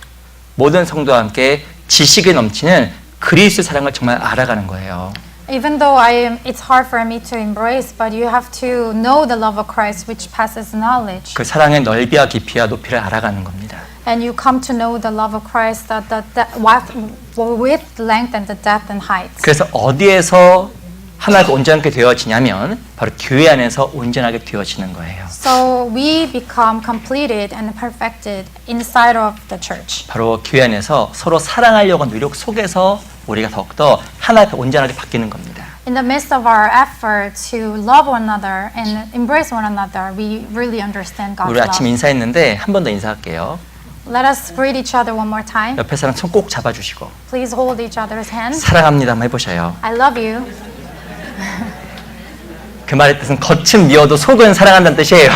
모든 성도와 함께 지식이 넘치는 그리스도의 사랑을 정말 알아가는 거예요. Even though it's hard for me to embrace, but you have to know the love of Christ, which passes knowledge. 그 사랑의 넓이와 깊이와 높이를 알아가는 겁니다. And you come to know the love of Christ, with length and the depth and height. 그래서 어디에서 하나가 온전하게 되어지냐면 바로 교회 안에서 온전하게 되어지는 거예요. So we become completed and perfected inside of the church. 바로 교회 안에서 서로 사랑하려고 하는 노력 속에서 우리가 더욱더 하나가 온전하게 바뀌는 겁니다. In the midst of our effort to love one another and embrace one another, we really understand God's 우리 아침 love. 인사했는데 한 번 더 인사할게요. Let us greet each other one more time. 옆에 사람 손 꼭 잡아주시고 Please hold each other's hands. 사랑합니다 한번 해보셔요. I love you. 그 말의 뜻은 겉은 미워도 속은 사랑한다는 뜻이에요.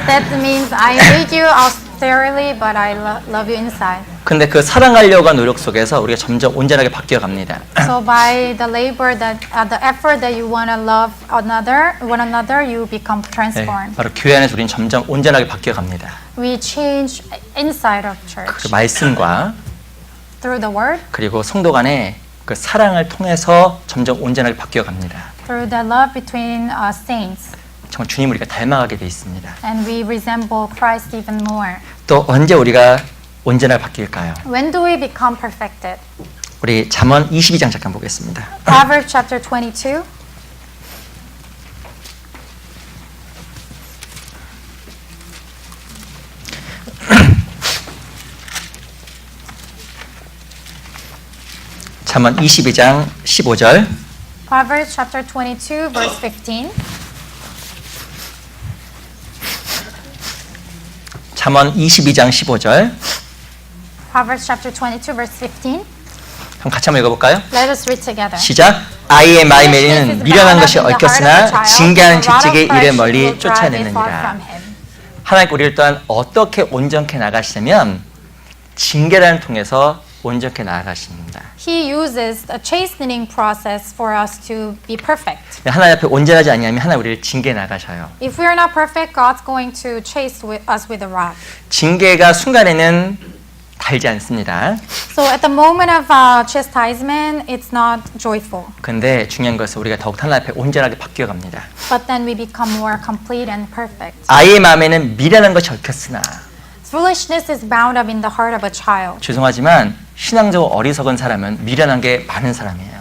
That means I hate you exteriorly, but I love you inside. 근데 그 사랑하려고 한 노력 속에서 우리가 점점 온전하게 바뀌어 갑니다. So by the labor that, the effort that you want to love one another, you become 네, transformed. 바로 교회 안에서 우리는 점점 온전하게 바뀌어 갑니다. We change inside of 그 church 말씀과 through the word, 그리고 성도 간의 그 사랑을 통해서 점점 온전하게 바뀌어 갑니다. through the love between saints, 정말 주님을 우리가 닮아가게 돼 있습니다. and we resemble Christ even more. 또 언제 우리가 온전하게 바뀔까요? When do we become perfected? 우리 잠언 22장 잠깐 보겠습니다. Proverbs chapter 22. 잠언 22장 15절. Proverbs chapter 22, verse 15. 잠언 22장 15절. Proverbs chapter 22, verse 15. 그럼 같이 한번 읽어볼까요? Let us read together. 시작. 아이의 마음에는 미련한 것이 얽혔으나 징계하는 채찍의 일에 멀리 쫓아내느니라. 하나님 우리를 또한 어떻게 온전케 나가시냐면 징계를 통해서 온전케 나아가십니다. He uses a chastening process for us to be perfect. 하나님 앞에 온전하지 않으면 하나님 우리를 징계해 나가셔요. If we are not perfect, God's going to chase us with a rod. 징계가 순간에는 달지 않습니다. So at the moment of chastisement, it's not joyful. 근데 중요한 것은 우리가 더욱 하나님 앞에 온전하게 바뀌어 갑니다. But then we become more complete and perfect. 아이의 마음에는 미련한 것이 얽혔으나 Foolishness is bound up in the heart of a child. 죄송하지만 신앙적으로 어리석은 사람은 미련한 게 많은 사람이에요.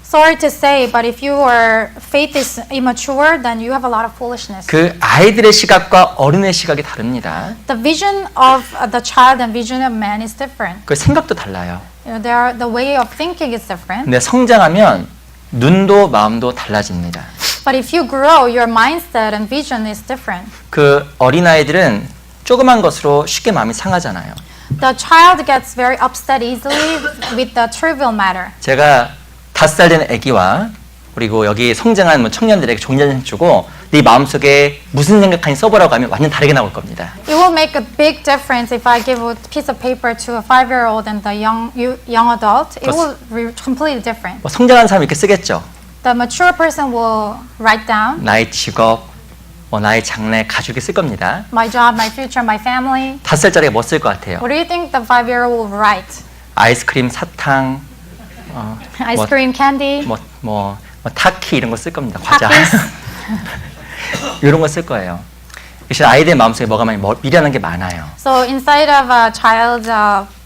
Sorry to say, but if your faith is immature, then you have a lot of foolishness. 그 아이들의 시각과 어른의 시각이 다릅니다. The vision of the child and vision of man is different. 그 생각도 달라요. You know, the way of thinking is different. 근데 성장하면 눈도 마음도 달라집니다. But if you grow, your mindset and vision is different. 그 어린아이들은 조그만 것으로 쉽게 마음이 상하잖아요. The child gets very upset easily with the trivial matter. 제가 5살 된 아기와 그리고 여기 성장한 청년들에게 종이를 주고 네 마음속에 무슨 생각하니 써보라고 하면 완전 다르게 나올 겁니다. It will make a big difference if I give a piece of paper to a 5-year-old and the young adult. It will be completely different. 성장한 사람이 이렇게 쓰겠죠. The mature person will write down 나의 직업, 나의 장래, 가족이 쓸 겁니다. my job, my future, my family. 5살짜리가 뭐 쓸 것 같아요? What do you think the 5-year-old will write? 아이스크림, 사탕, Ice cream, candy, 타키 이런 거 쓸 겁니다. 과자. Takis. 이런 거 쓸 거예요. 사실 아이들 마음속에 뭐가 많이 미련한 게 많아요. So inside of a child's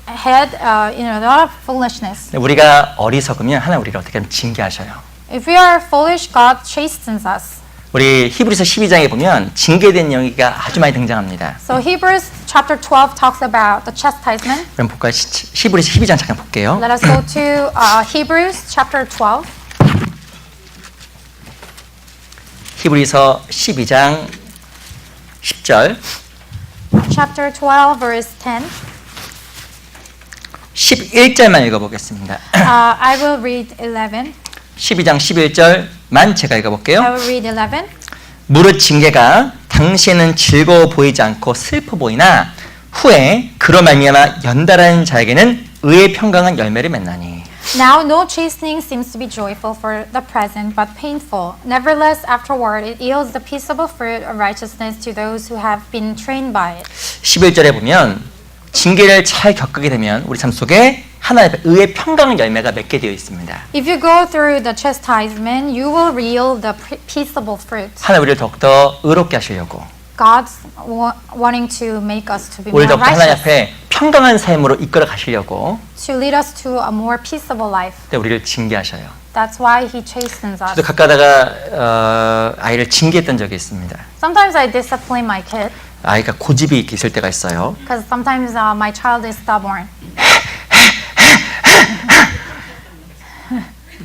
head, there are a lot of foolishness. 우리가 어리석으면 하나님 우리를 어떻게 하면 징계하셔요. If we are foolish, God chastens us. 우리 히브리서 12장에 보면 징계된 영이가 아주 많이 등장합니다. So Hebrews chapter 12 talks about the chastisement. 그럼 볼까요? 히브리서 12장 잠깐 볼게요. Let us go to Hebrews chapter 12. 히브리서 12장 10절, Chapter 12, verse 10. 11절만 읽어보겠습니다. I will read 11. 12장 11절만 제가 읽어볼게요. I will read 11. 무릇 징계가 당시에는 즐거워 보이지 않고 슬퍼 보이나 후에 그로 말미암아 연달하는 자에게는 의의 평강한 열매를 맺나니. Now no chastening seems to be joyful for the present, but painful. Nevertheless, afterward it yields the peaceable fruit of righteousness to those who have been trained by it. 11절에 보면 징계를 잘 겪게 되면 우리 삶 속에 하나님의 의의 평강한 열매가 맺게 되어 있습니다. If you go through the chastisement, you will yield the peaceable fruit. 하나님 우리를 더욱더 의롭게 하시려고 God's wanting to make us to be more 우리 더욱더 하나님 righteous, 앞에 평강한 삶으로 이끌어 가시려고 to lead us to a more peaceable life. 우리를 징계하셔요. That's why He chastens us. 저도 가끔가다가 아이를 징계했던 적이 있습니다. Sometimes I discipline my kid 아이가 고집이 있을 때가 있어요. because sometimes my child is stubborn.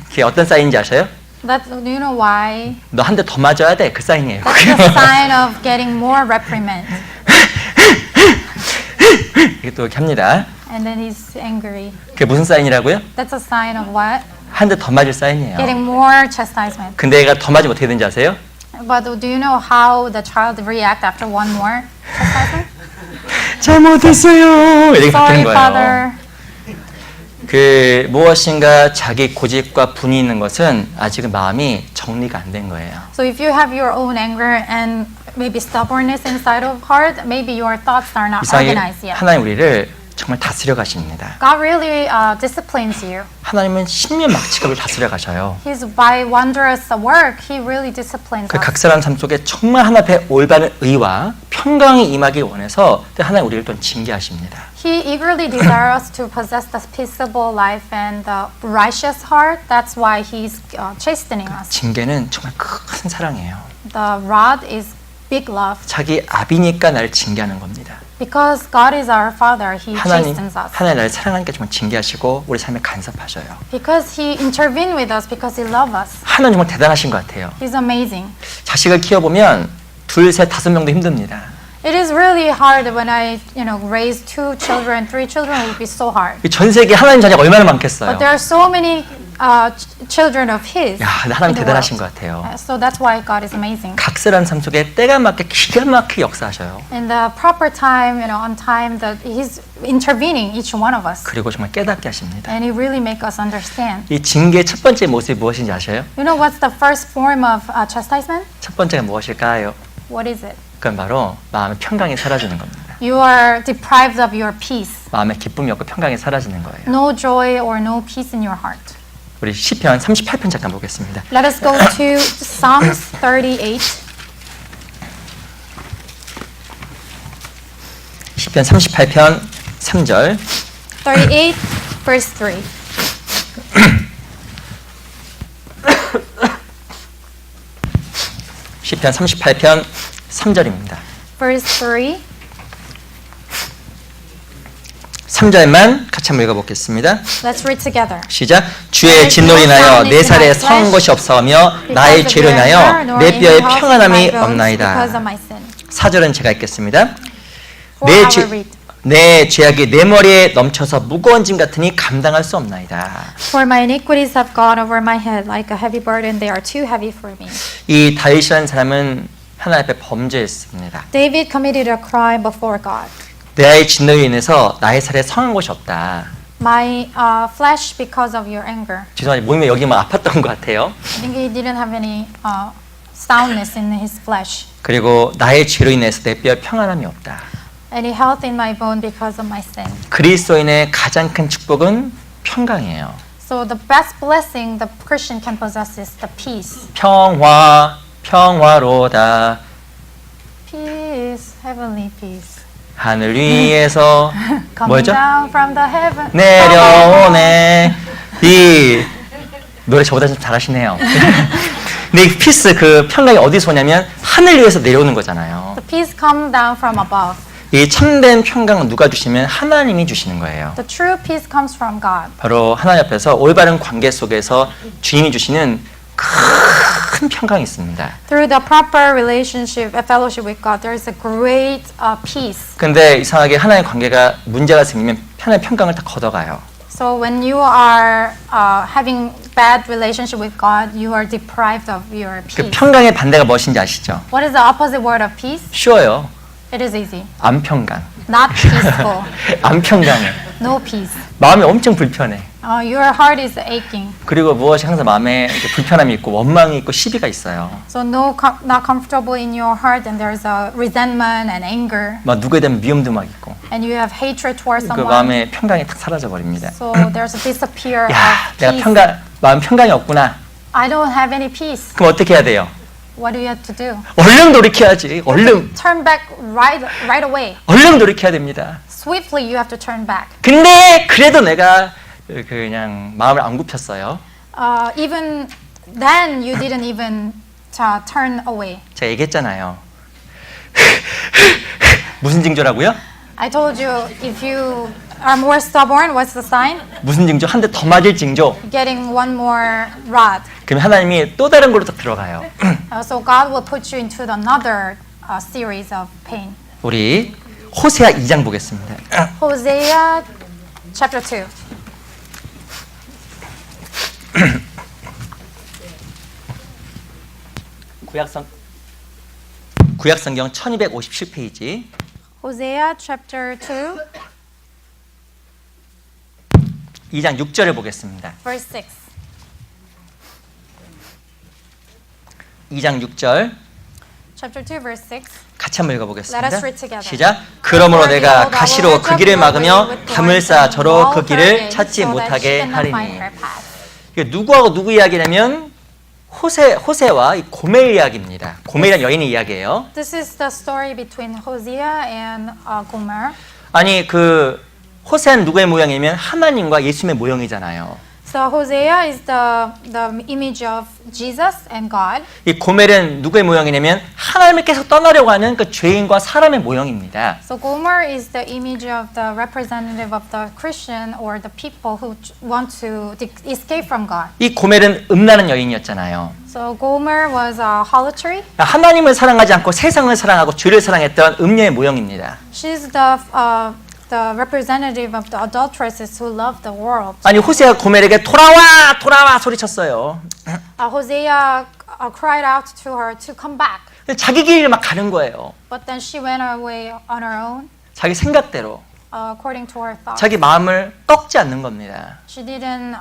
그게 어떤 사인인지 아세요? Do you know why? 너 한 대 더 맞아야 돼. 그 사인이에요. That's the sign of getting more reprimand. 이게 또 이렇게 합니다. And then he's angry. 그게 무슨 사인이라고요? That's a sign of what? 한 대 더 맞을 사인이에요. Getting more chastisement. 근데 얘가 더 맞으면 어떻게 되는지 아세요? But do you know how the child react after one more chastisement? 잘못했어요. 이렇게 Sorry, 바뀌는 거예요. father. 그 무엇인가 자기 고집과 분이 있는 것은 아직은 마음이 정리가 안 된 거예요. So if you have your own anger and maybe stubbornness inside of heart, maybe your thoughts are not 이상하게 organized yet. 하나님 우리를 정말 다스려 가십니다. God really disciplines you. 하나님은 신면막치가 다스려 가셔요. He's by wondrous work. He really disciplines 그 us. 각 사람 삶 속에 정말 하나 앞에 올바른 의와 평강이 임하기 원해서 하나님 우리를 또 징계하십니다. He eagerly desires us to possess the peaceable life and the righteous heart. That's why He's chastening us. 징계는 정말 큰 사랑이에요. The rod is big love. 자기 아비니까 나를 징계하는 겁니다. Because God is our Father, He 하나님, chastens us. 하나님 나를 사랑하니까 정말 징계하시고 우리 삶에 간섭하셔요. Because He intervened with us because He loves us. 하나님 정말 대단하신 것 같아요. He's amazing. 자식을 키워보면 둘, 셋, 다섯 명도 힘듭니다. It is really hard when I, raise 2 children, 3 children would be so hard. 전 세계에 하나님 자녀가 얼마나 많겠어요. But there are so many children of His. 야, 하나님 in the 대단하신 world. 것 같아요. So that's why God is amazing. 각설한 삶 속에 때가 맞게 기가 막히게 역사하셔요. In the proper time, on time, that He's intervening each one of us. 그리고 정말 깨닫게 하십니다. And He really make us understand. 이 징계의 첫 번째 모습이 무엇인지 아셔요? You know what's the first form of chastisement? 첫 번째가 무엇일까요? What is it? 그건 바로 마음의 평강이 사라지는 겁니다. You are deprived of your peace. 마음의 기쁨이 없고 평강이 사라지는 거예요. No joy or no peace in your heart. 우리 시편 38편 잠깐 보겠습니다. Let us go to Psalms 38. 시편 38편 3절 38 verse 3. 시편 38편 3절입니다. Verse 3. 3절만 같이 한번 읽어보겠습니다. Let's read together. 시작. 주의 진노로 인하여 내 살에 성한 것이 없사오며 나의 죄로 인하여 내 뼈에 평안함이 없나이다. 4절은 제가 읽겠습니다. 내 죄악이 내 머리에 넘쳐서 무거운 짐 같으니 감당할 수 없나이다. For my iniquities have gone over my head like a heavy burden. They are too heavy for me. 이 다윗이라는 사람은 하나님 앞에 범죄했습니다. David committed a crime before God. 내 진노로 인해서 나의 살에 성한 것이 없다. My flesh because of your anger. 죄송하지만 몸이 여기 막 아팠던 것 같아요. I think he didn't have any soundness in his flesh. 그리고 나의 죄로 인해서 내 뼈에 평안함이 없다. Any health in my bone because of my sin. 그리스도인의 가장 큰 축복은 평강이에요. So the best blessing the Christian can possess is the peace. 평화로다. Peace, heavenly peace. 하늘 위에서 Coming 뭐죠? down from the heaven. 내려오네. 이 노래 저보다 좀 잘하시네요. 근데 이 피스 그 평강이 어디서 오냐면 하늘 위에서 내려오는 거잖아요. The peace come down from above. 이 참된 평강은 누가 주시면 하나님이 주시는 거예요. The true peace comes from God. 바로 하나님 앞에서 올바른 관계 속에서 주님이 주시는 큰 평강이 있습니다. Through the proper relationship, fellowship with God, there is a great peace. 근데 이상하게 하나님의 관계가 문제가 생기면 하나님의 평강을 다 걷어가요. So when you are having bad relationship with God, you are deprived of your 그 peace. 평강의 반대가 무엇인지 아시죠? What is the opposite word of peace? 쉬워요. It is easy. 안 평강. Not peaceful. 안 평강해. No peace. 마음이 엄청 불편해. Your heart is aching. 그리고 무엇이 항상 마음에 이렇게 불편함이 있고 원망이 있고 시비가 있어요. So not comfortable in your heart, and there's a resentment and anger, 막 누구에 대한 미움도 막 있고 and you have hatred towards 그 someone. 마음의 평강이 탁 사라져 버립니다. So there's a disappear 야, of 내가 peace. 마음 평강이 없구나. I don't have any peace. 그럼 어떻게 해야 돼요? What do you have to do? 얼른 돌이켜야지. 얼른 Turn back right away. 얼른 돌이켜야 됩니다. Swiftly, you have to turn back. 근데 그래도 내가 그냥 마음을 안 굽혔어요. Even then, you didn't even turn away. 제가 얘기했잖아요. 무슨 징조라고요? I told you if you are more stubborn, what's the sign? 무슨 징조? 한 대 더 맞을 징조. Getting one more rod. 그럼 하나님이 또 다른 걸로 딱 들어가요. So God will put you into another series of pain. 우리 호세아 2장 보겠습니다. Hosea chapter 2. 구약성경 1257페이지. Hosea chapter 2, 2장 6절을 보겠습니다. verse 6. 2장 6절 Chapter 2, verse 6. 같이 한번 Let us 읽어보겠습니다. read together. 시작. 그러므로 내가 가시로 그 길을 막으며 담을 쌓아 저로 그 길을 찾지 못하게 하리니. 이게 누구하고 누구 이야기냐면 호세와 이 고멜 이야기입니다. 고멜이라는 여인의 이야기예요. This is the story between Hosea and Gomer. 아니 그 호세아는 누구의 모양이냐면 하나님과 예수님의 모형이잖아요. So Hosea is the image of Jesus and God. 이 고멜은 누구의 모형이냐면 하나님을 계속 떠나려고 하는 그 죄인과 사람의 모형입니다. So Gomer is the image of the representative of the Christian or the people who want to escape from God. 이 고멜은 음란한 여인이었잖아요. So Gomer was a harlotry. 하나님을 사랑하지 않고 세상을 사랑하고 죄를 사랑했던 음녀의 모형입니다. She's the representative of the adulteresses who love the world. 아니 호세아가 고멜에게 돌아와 돌아와 소리쳤어요. Hosea cried out to her to come back. 자기 길을 막 가는 거예요. But then she went away on her own, 자기 생각대로 according to her thoughts. 자기 마음을 꺾지 않는 겁니다. She didn't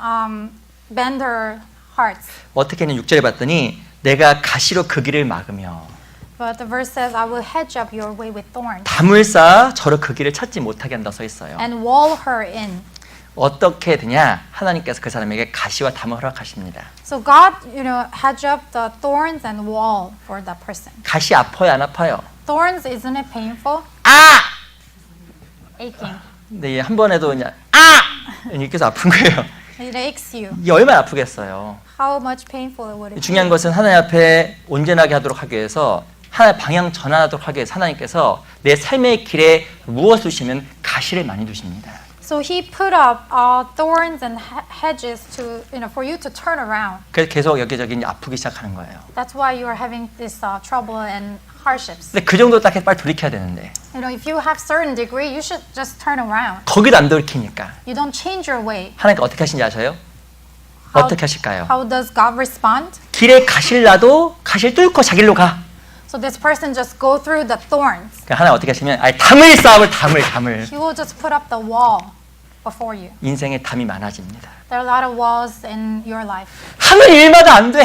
bend her hearts. 어떻게 했냐 6절에 봤더니 내가 가시로 그 길을 막으며 But the verse says, I will hedge up your way with thorns 담을 쌓아 저로 그 길을 찾지 못하게 한다 써 있어요. and wall her in. 어떻게 되냐? 하나님께서 그 사람에게 가시와 담을 허락하십니다. So God, hedge up the thorns and wall for that person. 가시 아파요, 안 아파요? Thorns, isn't it painful? 아! Aching. 네, 한 번에도 그냥 아! 이렇게 해서 아픈 거예요. It aches you. 이게 얼마나 아프겠어요. How much painful would it be? 중요한 것은 하나님 앞에 온전하게 하도록 하기 위해서 하나님 방향 전환하도록 하기 위해서 하나님께서 내 삶의 길에 무엇을 두시면 가시를 많이 두십니다. So He put up thorns and hedges to, for you to turn around. 그래서 계속 여기저기 이제 아프기 시작하는 거예요. That's why you are having this trouble and hardships. 근데 그 정도 딱 해서 빨리 돌이켜야 되는데 If you have certain degree, you should just turn around. 거기도 안 돌이키니까 You don't change your way. 하나님께 어떻게 하신지 아셔요? How- 어떻게 하실까요? How does God respond? 길에 가시를 놔도 가시를 뚫고 자길로 가. So this person just go through the thorns. 그러니까 하나님 어떻게 하시면 아예 담을 쌓음을 담을 He will just put up the wall before you. 인생에 담이 많아집니다. There are a lot of walls in your life. 하는 일마다 안 돼.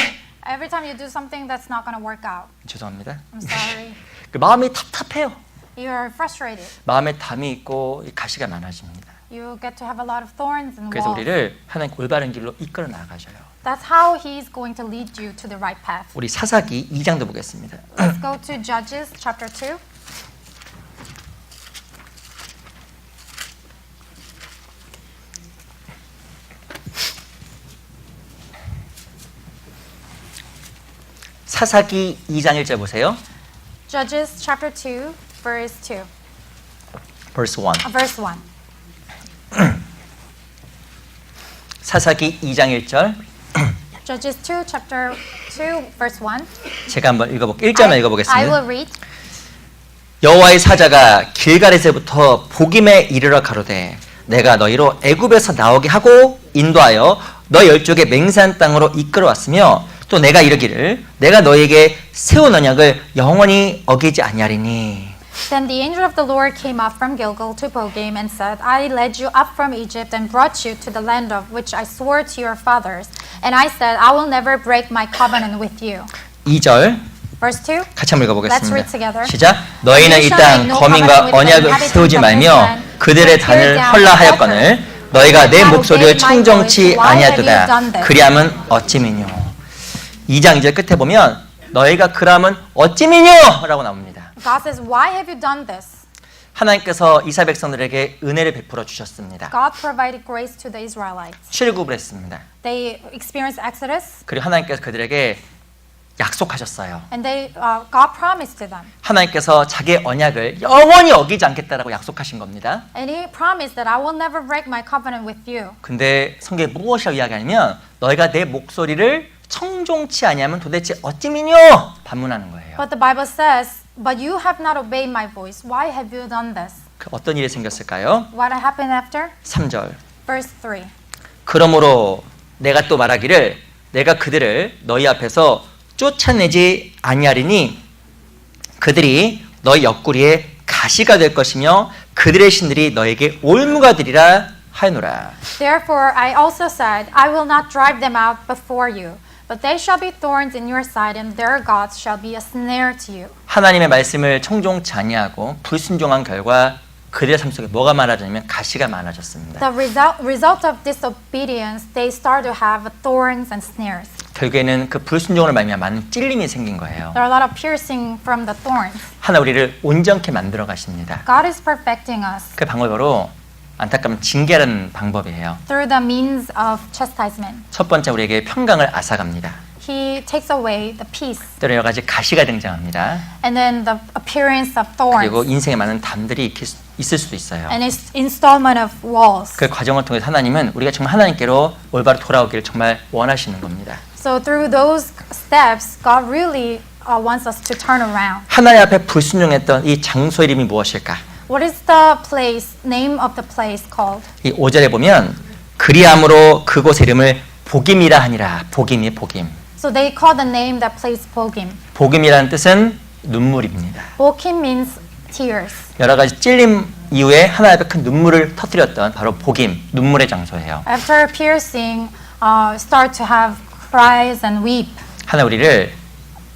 Every time you do something that's not going to work out. 죄송합니다. I'm sorry. 그 마음이 답답해요. You are frustrated. 마음에 담이 있고 가시가 많아집니다. You get to have a lot of thorns and 그래서 walls. 우리를 하나님 올바른 길로 이끌어 나가셔요. That's how He's going to lead you to the right path. 우리 사사기 2장도 보겠습니다. Let's go to Judges chapter 2. 사사기 2장 1절 보세요. Judges chapter 2, verse 2. verse 1. Verse 1. 사사기 2장 1절. Judges 2, chapter 2, verse 1. 제가 한번 읽어볼게요. 1절만 I 읽어보겠습니다. will read. 여호와의 사자가 길갈에서부터 보김에 이르러 가로되 내가 너희로 애굽에서 나오게 하고 인도하여 너 열족의 맹세한 땅으로 이끌어왔으며 또 내가 이르기를 내가 너희에게 세운 언약을 영원히 어기지 아니하리니. Then the angel of the Lord came up from Gilgal to Bogim and said, I led you up from Egypt and brought you to the land of which I swore to your fathers. And I said, I will never break my covenant with you. 2절 Verse 2. 같이 한번 Let's read 읽어보겠습니다. together. 시작. 너희는 이 땅 거민과 언약을 세우지 말며 그들의 단을 헐라하였거늘 너희가 내 목소리를 청정치 아니하도다. 그리함은 어찌미뇨. 2장 2절 끝에 보면 너희가 그람은 어찌미뇨 라고 나옵니다. God says, why have you done this? 하나님께서 이스라엘 백성들에게 은혜를 베풀어 주셨습니다. God provided grace to the Israelites. 출애굽을 했습니다. They experienced Exodus. 그리고 하나님께서 그들에게 And 약속하셨어요. God promised to them. 하나님께서 자기의 언약을 영원히 어기지 않겠다라고 약속하신 겁니다. And He promised that I will never break my covenant with you. 근데 성경에 무엇이라고 이야기하냐면 너희가 내 목소리를 청종치 아니하면 도대체 어찌미뇨 반문하는 거예요. But the Bible says, but you have not obeyed my voice. Why have you done this? 그 어떤 일이 생겼을까요? What happened after? 3절. Verse 3. 그러므로 내가 또 말하기를 내가 그들을 너희 앞에서 쫓아내지 아니하리니 그들이 너희 옆구리에 가시가 될 것이며 그들의 신들이 너에게 올무가 되리라 하노라. Therefore I also said, I will not drive them out before you, but they shall be thorns in your side, and their gods shall be a snare to you. 하나님의 말씀을 청종치 아니하고 불순종한 결과 그들의 삶 속에 뭐가 많아졌냐면 가시가 많아졌습니다. The result of disobedience, they start to have thorns and snares. 결국에는 그 불순종을 말미암아 많은 찔림이 생긴 거예요. There are a lot of piercing from the thorns. 하나 우리를 온전케 만들어 가십니다. God is perfecting us 그 방법으로 안타까운 징계라는 방법이에요. through the means of chastisement. 첫 번째 우리에게 평강을 앗아갑니다. He takes away the peace, 때로 여러 가지 가시가 등장합니다. and then the appearance of 그리고 thorns, 인생에 많은 담들이 있을 수도 있어요. and its installment of walls. 그 과정을 통해서 하나님은 우리가 정말 하나님께로 올바로 돌아오기를 정말 원하시는 겁니다. So through those steps, God really wants us to turn around. 하나님 앞에 불순종했던 이 장소 이름이 무엇일까? What is the name of the place called? 이 5절에 보면 그리함으로 그곳 이름을 복임이라 하니라. 복임이 복임. So they call the name that place Bogim. 복임이라는 뜻은 눈물입니다. Bogim means tears. 여러 가지 찔림 이후에 하나님 앞에 큰 눈물을 터뜨렸던 바로 복임, 눈물의 장소예요. After piercing, start to have cries and weep. 하나님 우리를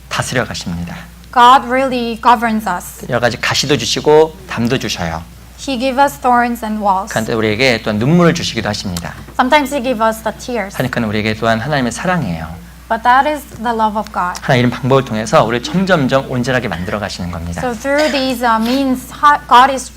다스려 가십니다. God really governs us. 여러 가지 가시도 주시고 담도 주셔요. He gives us thorns and walls. 그런데 우리에게 또한 눈물을 주시기도 하십니다. Sometimes He gives us the tears. 하나님은 우리에게 또한 하나님의 사랑이에요. But that is the love of God. 하나님 이런 방법을 통해서 우리를 점점점 온전하게 만들어 가시는 겁니다. So through these means, God is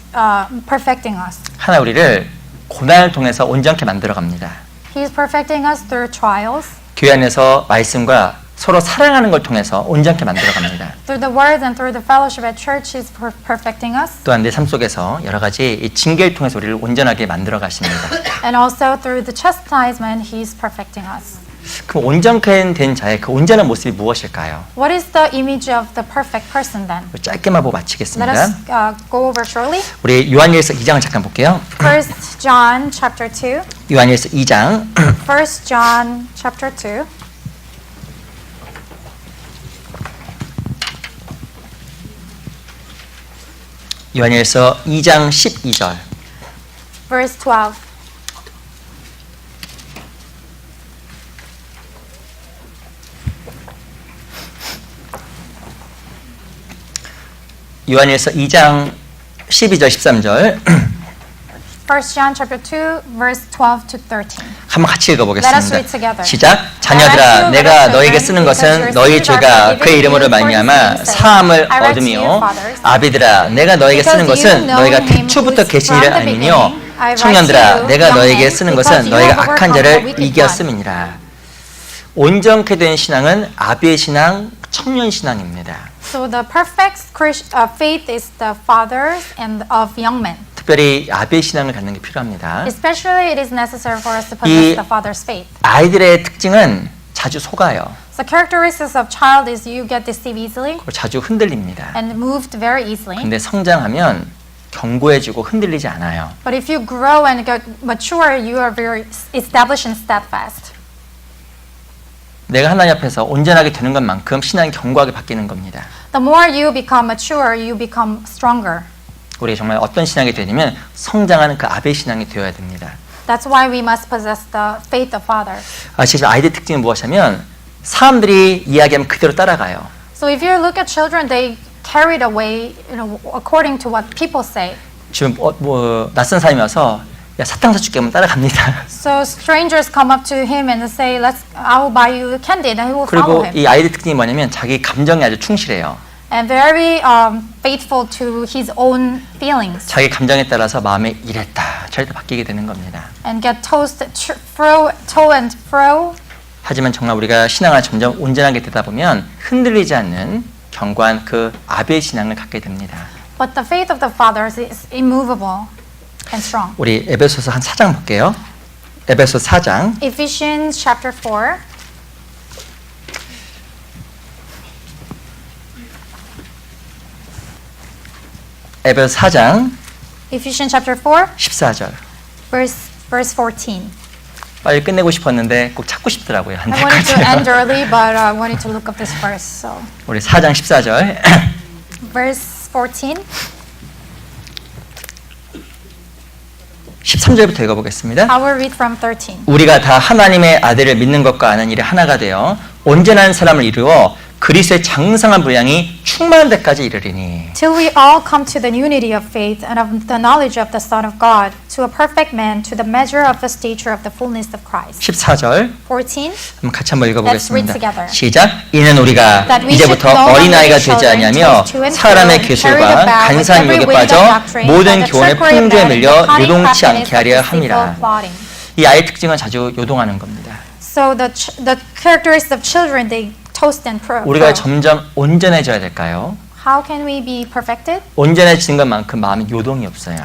perfecting us. 하나님 우리를 고난을 통해서 온전케 만들어 갑니다. He is perfecting us through trials, 교회 안에서 말씀과 서로 사랑하는 걸 통해서 온전케 만들어 갑니다. through the word and through the fellowship at church. He is perfecting us. 또한 내 삶 속에서 여러 가지 이 징계를 통해서 우리를 온전하게 만들어 가십니다. And also through the chastisement, He is perfecting us. 그럼 온전케 된 자의 그 온전한 모습이 무엇일까요? What is the image of the perfect person then? 짧게만 보고 Let 마치겠습니다. us go over shortly. 우리 요한일서 2장을 잠깐 볼게요. 1 John chapter 2. 요한일서 2장 1 John chapter 2. 요한일서 2장 12절. Verse 12. 요한일서 2장 12절 13절 1 John chapter 2 verse 12 to 13. 한번 같이 Let us read 읽어보겠습니다. together. 시작. 자녀들아, 내가 너에게 쓰는 것은 너희 죄가 그의 이름으로 말미암아 사함을 얻으며 아비들아, 내가 너에게 쓰는 것은 너희가 태초부터 계신 일을 알미며 청년들아, 내가 너에게 쓰는 것은 너희가 악한 자를 이겼음이니라. 온전케 된 신앙은 아비의 신앙, 청년 신앙입니다. So the perfect faith is the fathers and of young men. 특별히 아비의 신앙을 갖는 게 필요합니다. Especially it is necessary for us to 이 possess the father's faith. 아이들의 특징은 자주 속아요. The characteristics of child is you get deceived easily 그리고 자주 흔들립니다. and moved very easily. 근데 성장하면 견고해지고 흔들리지 않아요. But if you grow and get mature, you are very established and steadfast. 내가 하나님 앞에서 온전하게 되는 것만큼 신앙이 견고하게 바뀌는 겁니다. The more you become mature, you become stronger. 우리 정말 어떤 신앙이 되냐면 성장하는 그 아베 신앙이 되어야 됩니다. That's why we must possess the faith of father. 사실 아이들 특징은 무엇이냐면 사람들이 이야기하면 그대로 따라가요. So if you look at children, they carry it away, according to what people say. 지금 낯선 사람이 와서 야 사탕 사줄게 하면 따라갑니다. So strangers come up to him and say, I will buy you candy, and he will follow 그리고 him. 이 아이들 특징이 뭐냐면 자기 감정에 아주 충실해요. And very faithful to his own feelings. 자기 감정에 따라서 마음에 이랬다 저랬다 바뀌게 되는 겁니다. And get to and fro 하지만 정말 우리가 신앙을 점점 온전하게 되다 보면 흔들리지 않는 견고한 그 아비의 신앙을 갖게 됩니다. But the faith of the fathers is immovable and strong. 우리 에베소서 한 4장 볼게요. 에베소 4장 Ephesians chapter 4. 에베소 4장 Ephesians chapter 4, 14절. verse 14. 빨리 끝내고 싶었는데 꼭 찾고 싶더라고요. 안 I 될 것 wanted to end 같아요. early, but I wanted to look up this verse. So, 우리 4장 14절. verse 14. 13절부터 읽어보겠습니다. I will read from 13. 우리가 다 하나님의 아들을 믿는 것과 아는 일에 하나가 되어 온전한 사람을 이루어 그리스도의 장성한 분량이 충만한 데까지 이르리니. Till we all come to the unity of faith and of the knowledge of the Son of God, to a perfect man, to the measure of the stature of the fullness of Christ. 14절 14. 한번 같이 한번 읽어보겠습니다. Let's read together. 시작. 이는 우리가 That we should 이제부터 no longer 어린아이가 be 되지 children, 아니하며 tossed to and fro 사람의 and carried 교실과 about with 간사한 every 욕에 wind of 빠져 doctrine, 모든 by the 교훈의 trickery of 풍조에 men, 밀려 the cunning 요동치 craftiness 않게 하려 of deceitful 함이라. plotting. 이 아이의 특징은 자주 요동하는 겁니다. So the characteristics of children, they toast and pro. 우리가 점점 온전해져야 될까요? How can we be perfected? 온전해지는 것만큼 마음에 요동이 없어요.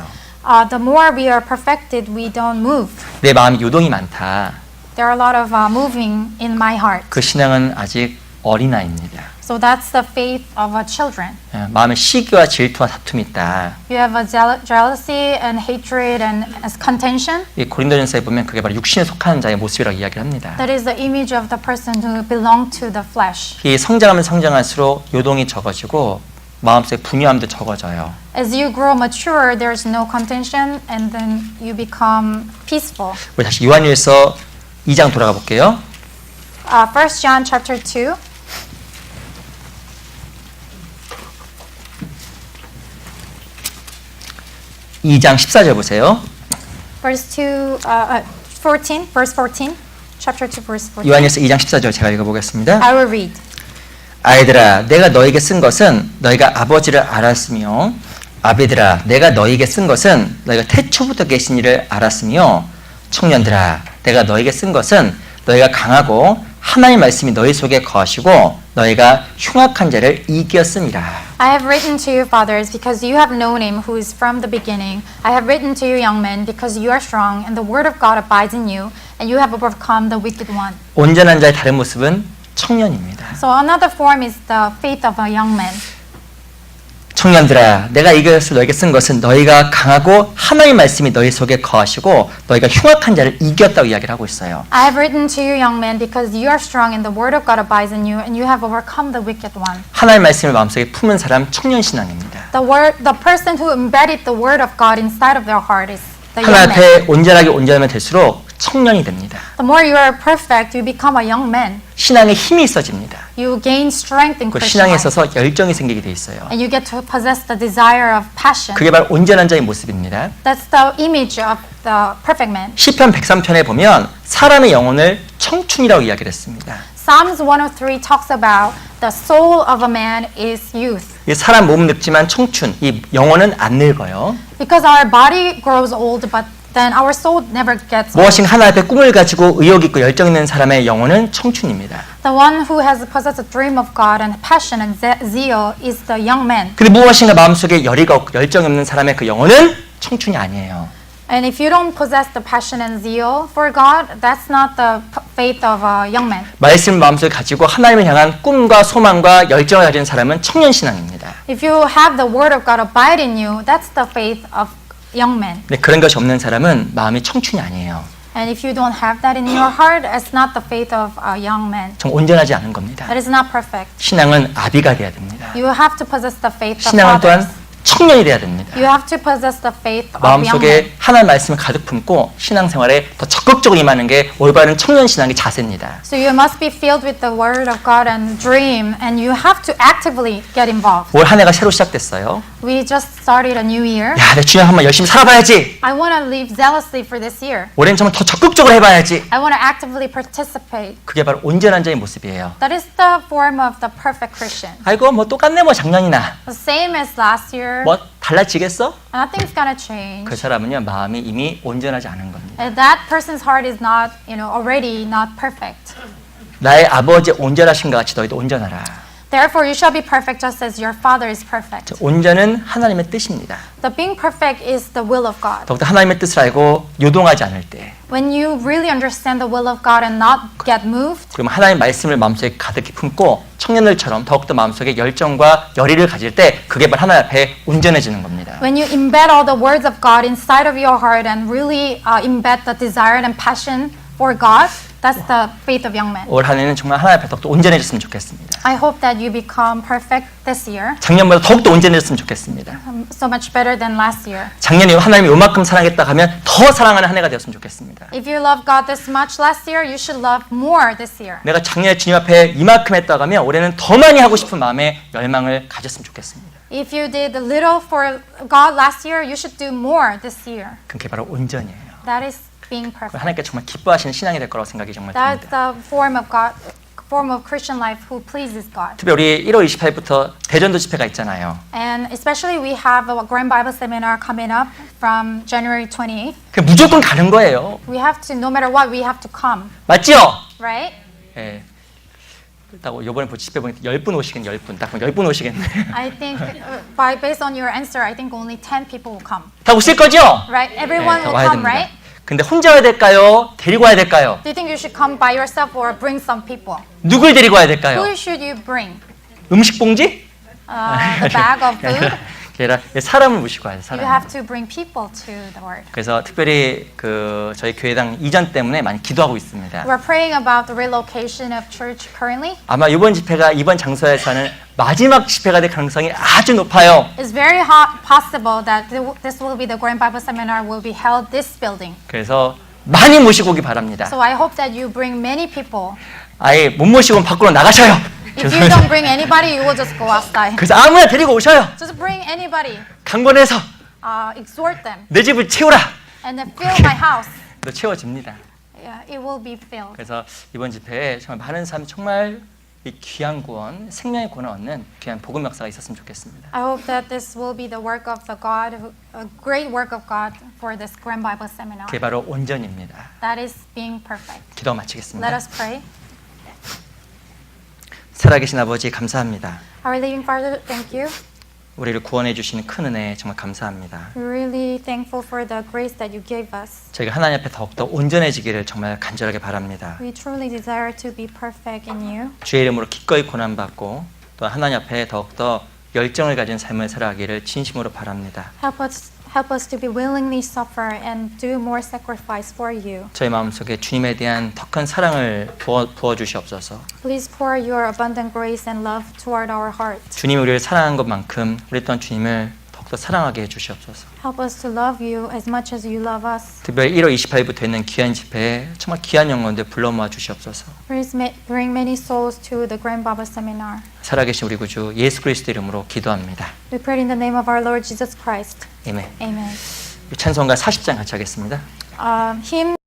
The more we are perfected, we don't move. 내 마음이 요동이 많다. There are a lot of moving in my heart. 그 신앙은 아직 어린아이입니다. So that's the faith of children. 마음에 시기와 질투와 다툼이 있다. You have a jealousy and hatred and contention. 이 고린도전서에 보면 그게 바로 육신에 속하는 자의 모습이라고 이야기를 합니다. That is the image of the person who belong to the flesh. 이 성장하면 성장할수록 요동이 적어지고 마음속에 분유함도 적어져요. As you grow mature, there's no contention, and then you become peaceful. 우리 다시 요한일서 2장 돌아가 볼게요. 1 John chapter 2. 2장 14절 보세요. Verse 2, 14, verse 14, chapter 2, verse 14. 요한일서 2장 14절 제가 읽어보겠습니다. I will read. 아이들아, 내가 너에게 쓴 것은 너희가 아버지를 알았으며, 아비들아, 내가 너에게 쓴 것은 너희가 태초부터 계신 이를 알았으며, 청년들아, 내가 너에게 쓴 것은 너희가 강하고 하나님의 말씀이 너희 속에 거하시고 너희가 흉악한 자를 이겼음이라. I have written to you, fathers, because you have known him who is from the beginning. I have written to you, young men, because you are strong, and the word of God abides in you, and you have overcome the wicked one. 온전한 자의 다른 모습은 청년입니다. So another form is the faith of a young man. 청년들아, 내가 이것을 너에게 쓴 것은 너희가 강하고 하나님의 말씀이 너희 속에 거하시고 너희가 흉악한 자를 이겼다고 이야기를 하고 있어요. I have written to you, young men, because you are strong, and the word of God abides in you, and you have overcome the wicked one. 하나님의 말씀을 마음속에 품은 사람 청년 신앙입니다. The person who embedded the word of God inside of their heart is the young 하나님 man. 앞에 온전하게 온전하면 될수록 청년이 됩니다. The more you are perfect, you become a young man. 신앙에 힘이 있어집니다. You gain strength in 그 Christian 신앙에 life. 있어서 열정이 생기게 돼 있어요. And you get to possess the desire of passion. 그게 바로 온전한 자의 모습입니다. That's the image of the perfect man. 시편 103편에 보면 사람의 영혼을 청춘이라고 이야기를 했습니다. Psalms 103 talks about the soul of a man is youth. 이 사람 몸은 늙지만 청춘, 이 영혼은 안 늙어요. Because our body grows old, but then our soul never gets old. 무엇인가 하나 앞에 꿈을 가지고 의욕 있고 열정 있는 사람의 영혼은 청춘입니다. The one who has possessed a dream of God and passion and zeal is the young man. 근데 무엇인가 마음속에 열의가 없고 열정이 없는 사람의 그 영혼은 청춘이 아니에요. And if you don't possess the passion and zeal for God, that's not the faith of a young man. 말씀을 마음속에 가지고 하나님을 향한 꿈과 소망과 열정을 가진 사람은 청년 신앙입니다. If you have the word of God abide in you, that's the faith of young men. 근데 그런 것이 없는 사람은 마음이 청춘이 아니에요. And if you don't have that in your heart, it's not the faith of a young man. 좀 온전하지 않은 겁니다. That is not perfect. 신앙은 아비가 돼야 됩니다. You have to possess the faith of 신앙은 또한 fathers. 청년이 돼야 됩니다. You have to possess the faith of young men. 마음속에 하나님의 말씀을 가득 품고 신앙생활에 더 적극적으로 임하는 게 올바른 청년 신앙의 자세입니다. So you must be filled with the word of God and dream, and you have to actively get involved. 올 한 해가 새로 시작됐어요. We just started a new year. 야, 내 주님 한번 열심히 살아봐야지. I want to live zealously for this year. 올해는 정말 더 적극적으로 해봐야지. I want to actively participate. 그게 바로 온전한 자의 모습이에요. That is the form of the perfect Christian. 아이고 뭐 똑같네 뭐 작년이나 The same as last year. 뭐 달라지겠어? Nothing's gonna change. 그 사람은요 마음이 이미 온전하지 않은 겁니다. That person's heart is not, already not perfect. 나의 아버지 온전하신가 같이 너희도 온전하라. Therefore, you shall be perfect just as your Father is perfect. 온전은 하나님의 뜻입니다. The being perfect is the will of God. 더욱더 하나님의 뜻을 알고 요동하지 않을 때, When you really understand the will of God and not get moved, 그럼 하나님 말씀을 마음속에 가득히 품고 청년들처럼 더욱더 마음속에 열정과 열의를 가질 때 그게 바로 하나님 앞에 온전해지는 겁니다. when you embed all the words of God inside of your heart and really embed the desire and passion for God, that's the faith of young men. 올 한 해는 정말 하나님 앞에 더욱더 온전해졌으면 좋겠습니다. I hope that you become perfect this year, 작년보다 더욱더 온전해졌으면 좋겠습니다. so much better than last year. 작년에 하나님이 요만큼 사랑했다 하면 더 사랑하는 한 해가 되었으면 좋겠습니다. If you love God this much last year, you should love more this year. 내가 작년에 주님 앞에 이만큼 했다고 하면 올해는 더 많이 하고 싶은 마음에 열망을 가졌으면 좋겠습니다. If you did little for God last year, you should do more this year. 그게 바로 온전이에요. That is being perfect. 하나님께 정말 기뻐하시는 신앙이 될 거라고 생각이 정말 That's 듭니다. the form of God, form of Christian life who pleases God. 특히 우리 1월 28일부터 대전도 집회가 있잖아요. And especially we have a Grand Bible Seminar coming up from January 28th. 그 무조건 가는 거예요. We have to, no matter what, we have to come, 맞죠? right? 예. 딱 이번에 집회 보니까 10분 오시겠네. 10분. 딱 보면 10분 오시겠네. I think based on your answer, I think only 10 people will come, 다 오실 거죠? right? Everyone 다 will 와야 come, 됩니다. right? 근데 혼자 와야 될까요? 데리고 와야 될까요? Do you think you should come by yourself or bring some people? 누굴 데리고 와야 될까요? Who should you bring? 음식 봉지? The bag of food? 그게 아니라 사람을 모시고 와야 돼요. You 사람. have to bring people to the Word. 그래서 특별히 그 저희 교회당 이전 때문에 많이 기도하고 있습니다. We're praying about the relocation of church currently. 아마 이번 집회가 이번 장소에서는 마지막 집회가 될 가능성이 아주 높아요. It's very possible that this will be the Grand Bible Seminar will be held this building. 그래서 많이 모시고 오기 바랍니다. So I hope that you bring many people. 아예 못 모시고 밖으로 나가셔요. If you don't bring anybody, you will just go outside. 그래서 아무나 데리고 오셔요. Just bring anybody. 강권해서 Exhort them 내 집을 채우라. and then fill my house. 또 채워집니다. Yeah, it will be filled. 그래서 이번 집회에 정말 많은 사람이 정말 이 귀한 구원, 생명의 구원을 얻는 귀한 복음 역사가 있었으면 좋겠습니다. I hope that this will be the work of the God, a great work of God for this Grand Bible Seminar. 그게 바로 온전입니다. That is being perfect. 기도 Let 마치겠습니다. us pray. 살아계신 아버지 감사합니다. Our living Father, thank you. 우리를 구원해 주시는 큰 은혜 정말 감사합니다. We're really thankful for the grace that you gave us. 저희가 하나님 앞에 더욱더 온전해지기를 정말 간절하게 바랍니다. We truly desire to be perfect in you. 주의 이름으로 기꺼이 고난받고 또 하나님 앞에 더욱더 열정을 가진 삶을 살아가기를 진심으로 바랍니다. Help us to be willingly suffer and do more sacrifice for you. 저희 마음속에 주님에 대한 더 큰 사랑을 부어 주시옵소서. Please pour your abundant grace and love toward our heart. 주님이 우리를 사랑한 것만큼 우리 또한 주님을 더욱더 사랑하게 해 주시옵소서. Help us to love you as much as you love us. 특별히 1월 28일부터 있는 귀한 집회에 정말 귀한 영혼들 불러 모아 주시옵소서. Please bring many souls to the Grand Bible Seminar. 살아계신 우리 구주 예수 그리스도 이름으로 기도합니다. We pray in the name of our Lord Jesus Christ. 아멘. Amen. 찬송가 40장 같이 하겠습니다. Hymn